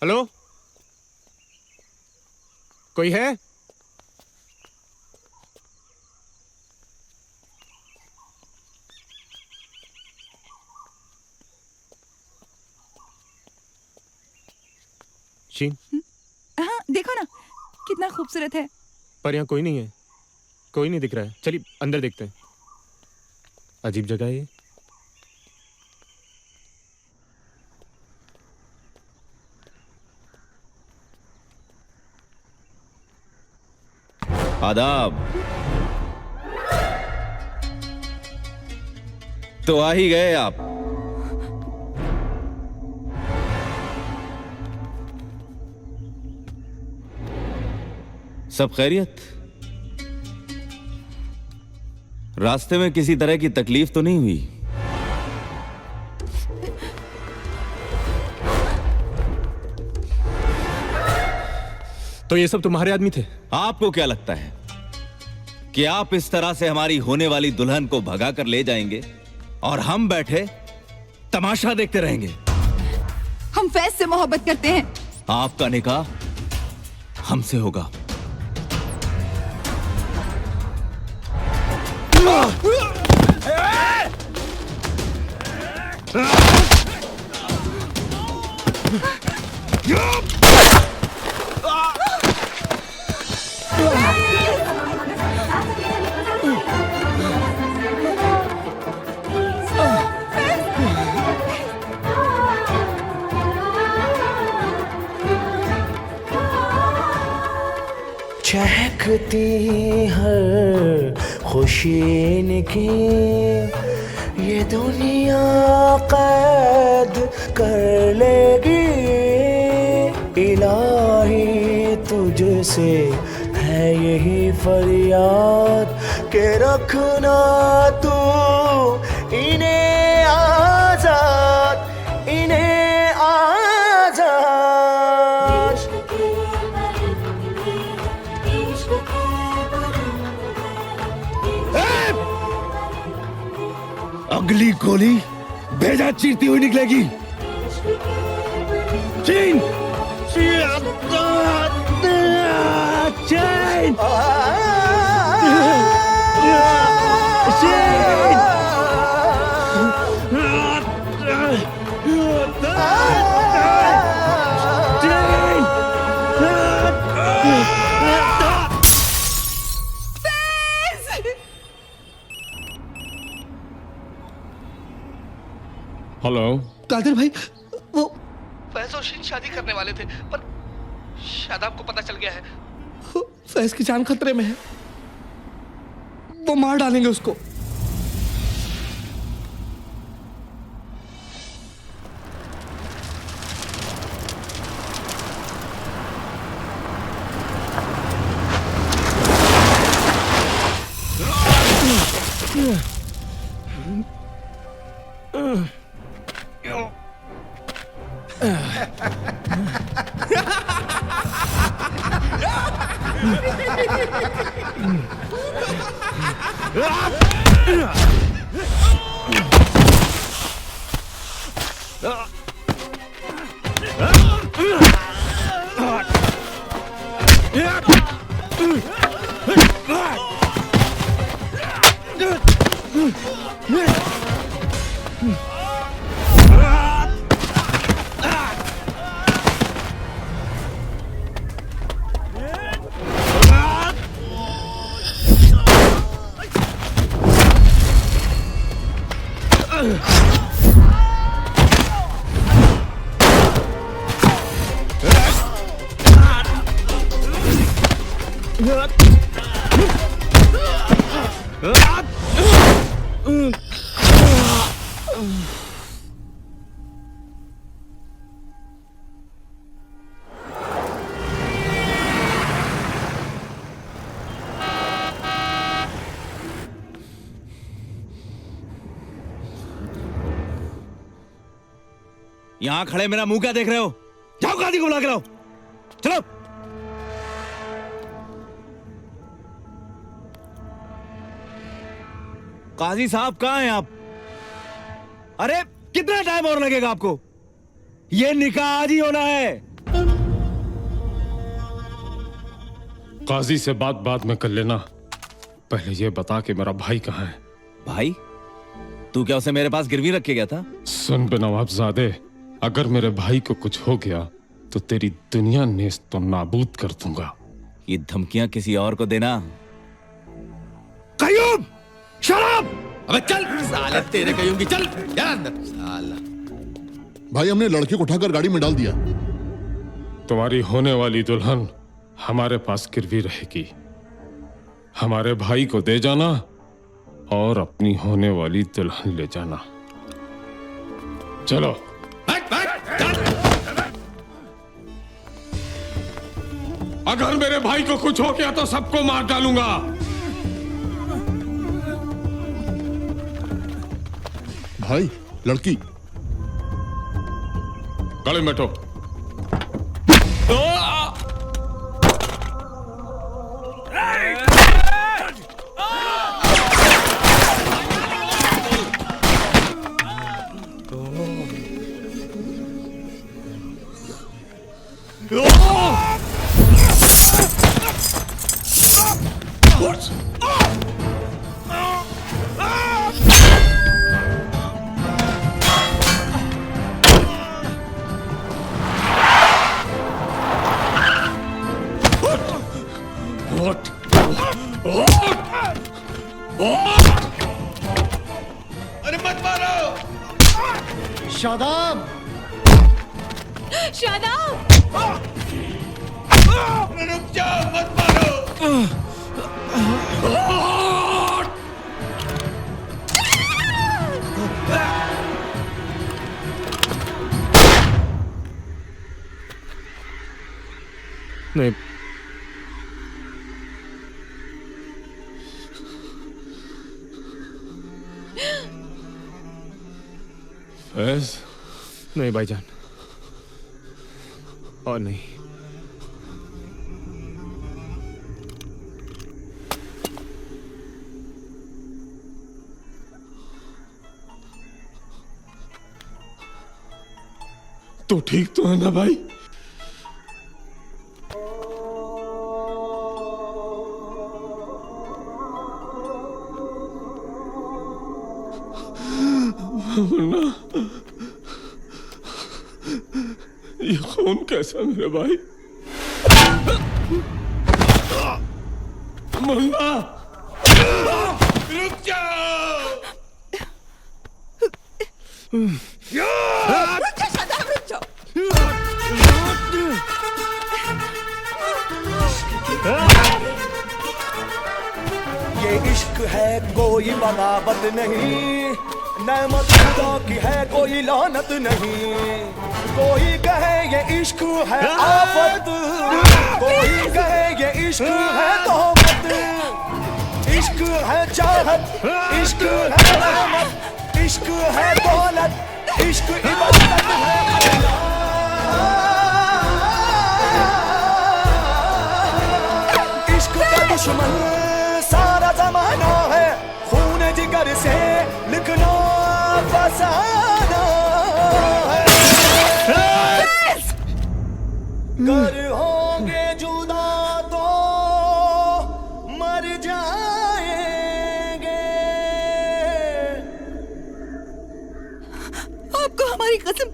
S5: हेलो, कोई है? शीन,
S8: हाँ देखो ना कितना खूबसूरत है।
S5: पर यहाँ कोई नहीं है, कोई नहीं दिख रहा है। चलिए अंदर देखते हैं। अजीब जगह है ये।
S1: आदाब। तो आ ही गए आप। सब खैरियत? रास्ते में किसी तरह की तकलीफ तो नहीं हुई?
S5: तो ये सब तुम्हारे आदमी थे?
S1: आपको क्या लगता है कि आप इस तरह से हमारी होने वाली दुल्हन को भगा कर ले जाएंगे और हम बैठे तमाशा देखते रहेंगे।
S8: हम फैज से मोहब्बत करते हैं।
S1: आपका निकाह हमसे होगा।
S2: चहकती हर खुशी इनकी ये दुनिया कैद कर लेगी। इलाही तुझसे है यही फरियाद के रखना तू इन्हें आजाद, इन्हें आजाद।
S1: अगली गोली भेजा चीरती हुई निकलेगी। चीन
S22: हेलो
S11: कादिर भाई, वो फैज और शीन शादी करने वाले थे, पर शायद आपको पता चल गया है फैज की जान खतरे में है। वो मार डालेंगे उसको।
S1: यहां खड़े मेरा मुंह क्या देख रहे हो? जाओ काजी को बुला के लाओ। चलो। काजी साहब कहां हैं आप? अरे कितना टाइम और लगेगा आपको? ये निकाह आज ही होना है।
S22: काजी से बात में कर लेना। पहले ये बता कि मेरा भाई कहाँ है।
S1: भाई? तू क्या उसे मेरे पास गिरवी रख के गया था?
S22: सुन बे नवाबजादे, अगर मेरे भाई को कुछ हो गया तो तेरी दुनिया नेस्त तो नाबूद कर दूंगा।
S1: ये धमकियां किसी और को देना। कयूम! शराब!
S9: अबे चल साले, तेरे कयूम की चल यार अंदर साला।
S10: भाई हमने लड़के को उठाकर गाड़ी में डाल दिया।
S22: तुम्हारी होने वाली दुल्हन हमारे पास गिरवी रहेगी। हमारे भाई को दे जाना और अपनी होने वाली दुल्हन ले जाना। चलो। अगर मेरे भाई को कुछ हो गया तो सबको मार डालूंगा।
S10: भाई लड़की
S22: गाड़ी में बैठो।
S15: अरे मत मारो।
S4: शादाब,
S8: शादाब,
S15: रुक जाओ, मत मारो।
S5: नहीं,
S22: फैज,
S5: नहीं भाईजान, और नहीं।
S22: तो ठीक तो है ना भाई? मुन्ना, ये खून कैसा मेरे भाई? मुन्ना,
S15: रुक जाओ।
S8: शादाब, रुक जाओ।
S2: ये इश्क है कोई बगावत नहीं, नेमत खुदा की है कोई लानत नहीं। कोई कहे ये इश्क है आफत, कोई कहे ये इश्क है तोहमत। इश्क है चाहत, इश्क है रहमत, इश्क है दौलत, इश्क इबादत है। इश्क का दुश्मन सारा जमाना है, खून जिगर से लिखना फसाना है। कर होंगे जुदा तो मर जाएंगे।
S8: आपको हमारी कसम।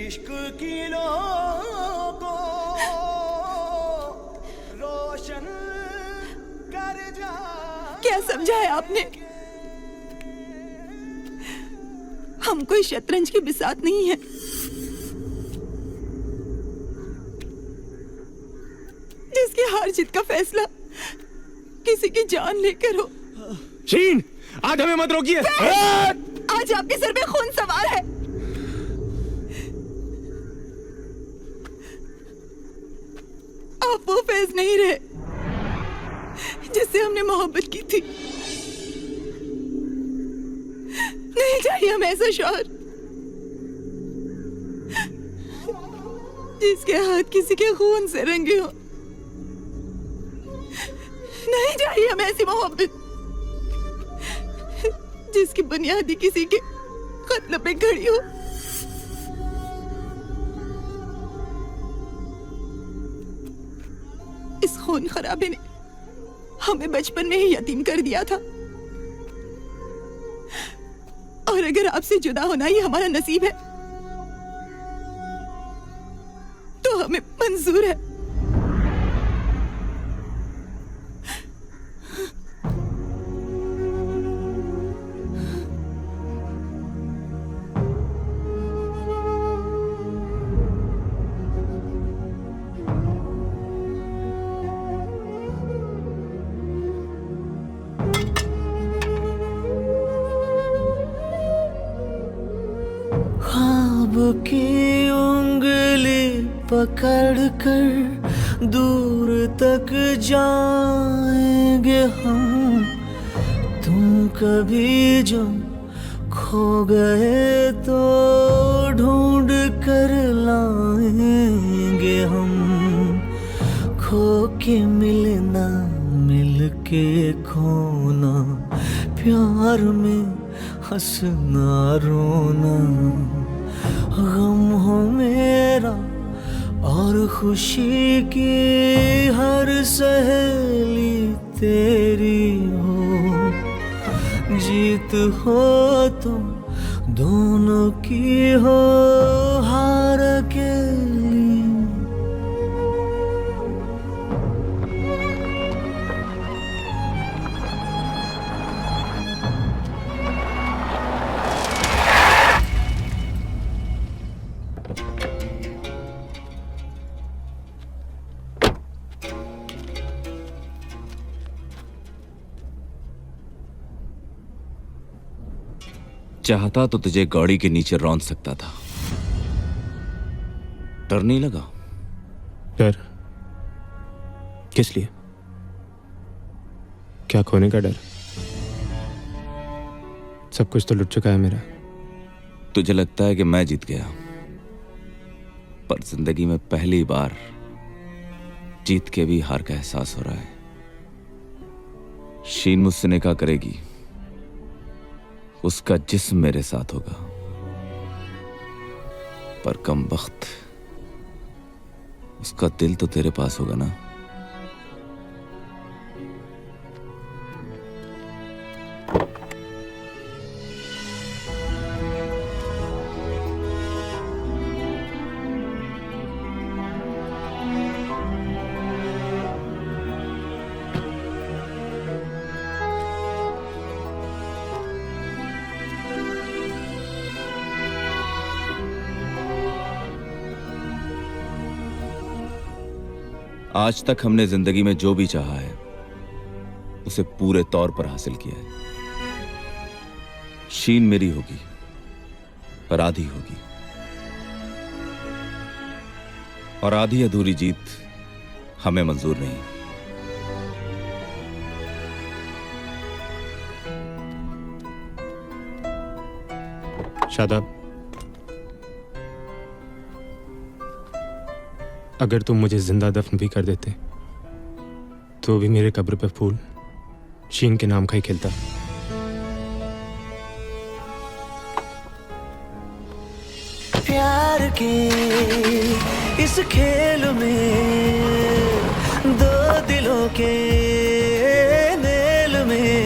S2: इश्क की लो को रोशन कर जा।
S8: क्या समझा है आपने? हम कोई शतरंज की बिसात नहीं है। जिसकी हार जीत का फैसला किसी की जान लेकर हो।
S5: शीन, आज हमें मत रोकिए।
S8: आज आपके सर पे खून सवार है। आप वो फैज नहीं रहे जिससे हमने मोहब्बत की थी। नहीं चाहिए हमें ऐसा शौहर जिसके हाथ किसी के खून से रंगे हो। नहीं चाहिए हमें ऐसी मोहब्बत जिसकी बुनियादी किसी के कत्ल पे खड़ी हो। इस खून खराबे ने हमें बचपन में ही यतीम कर दिया था, और अगर आपसे जुदा होना ही हमारा नसीब है तो हमें मंजूर है।
S2: ख्वाब की उंगली पकड़ कर दूर तक जाएंगे हम। तुम कभी जो खो गए तो ढूंढ कर लाएंगे हम। खो के मिलना, मिल के खोना, प्यार में हंसना रोना। गम हो मेरा और खुशी की हर सहेली तेरी हो, जीत हो तो दोनों की हो, हार अकेली।
S1: चाहता तो तुझे गाड़ी के नीचे रौंद सकता था। डर नहीं लगा?
S5: डर? किस लिए? क्या खोने का डर? सब कुछ तो लुट चुका है मेरा।
S1: तुझे लगता है कि मैं जीत गया, पर जिंदगी में पहली बार जीत के भी हार का एहसास हो रहा है। शीन मुझसे निकाह करेगी, उसका जिस्म मेरे साथ होगा, पर कम वक्त उसका दिल तो तेरे पास होगा ना। आज तक हमने जिंदगी में जो भी चाहा है उसे पूरे तौर पर हासिल किया है। शीन मेरी होगी, पर आधी होगी, और आधी अधूरी जीत हमें मंजूर नहीं।
S5: शादाब, अगर तुम मुझे जिंदा दफन भी कर देते तो भी मेरे कब्र पे फूल शीन के नाम का ही खिलता।
S2: प्यार के इस खेल में दो दिलों के मेल में,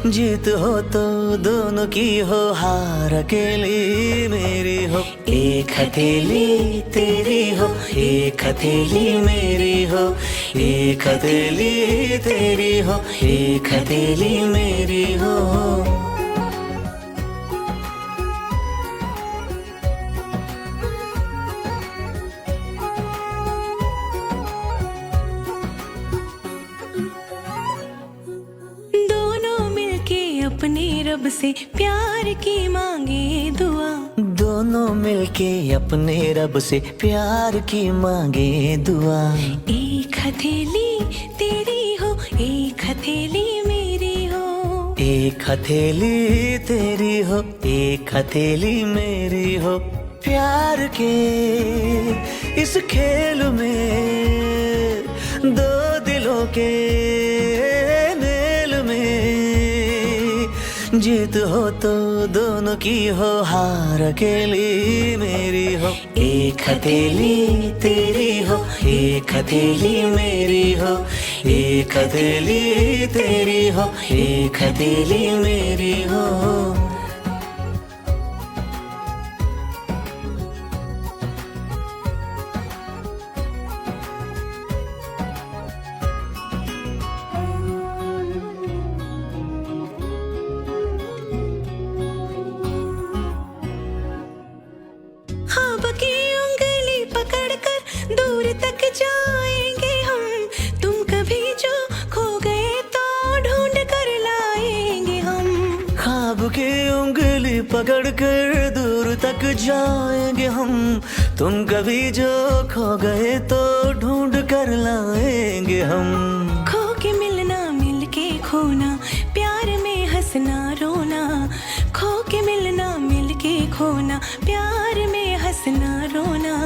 S2: जीत हो तो दोनों की हो, हार अकेली मेरी हो। एक हथेली तेरी हो, एक हथेली मेरी हो, एक हथेली तेरी हो, एक हथेली मेरी हो।
S12: अपने रब से प्यार की मांगे दुआ,
S2: दोनों मिलके अपने रब से प्यार की मांगे दुआ।
S12: एक हथेली तेरी हो, एक हथेली मेरी हो,
S2: एक हथेली तेरी हो, एक हथेली मेरी हो। प्यार के इस खेल में दो दिलों के मेल में, जीत हो तो दोनों की हो, हार अकेली मेरी हो। एक हथेली तेरी हो, एक हथेली मेरी हो, एक हथेली तेरी हो, एक हथेली मेरी हो।
S12: जाएंगे हम, तुम कभी जो खो गए तो ढूंढ कर लाएंगे हम।
S2: ख्वाब की उंगली पकड़ कर दूर तक जाएंगे हम, तुम कभी जो खो गए तो ढूंढ कर लाएंगे हम।
S12: खो के मिलना, मिल के खोना, प्यार में हंसना रोना। खो के मिलना, मिल के खोना, प्यार में हंसना रोना।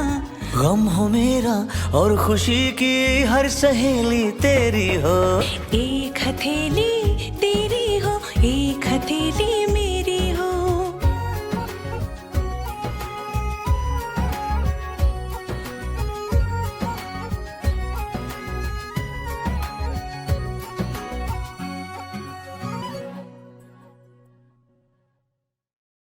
S2: गम हो मेरा और खुशी की हर सहेली तेरी हो।
S12: एक हथेली तेरी हो, एक हथेली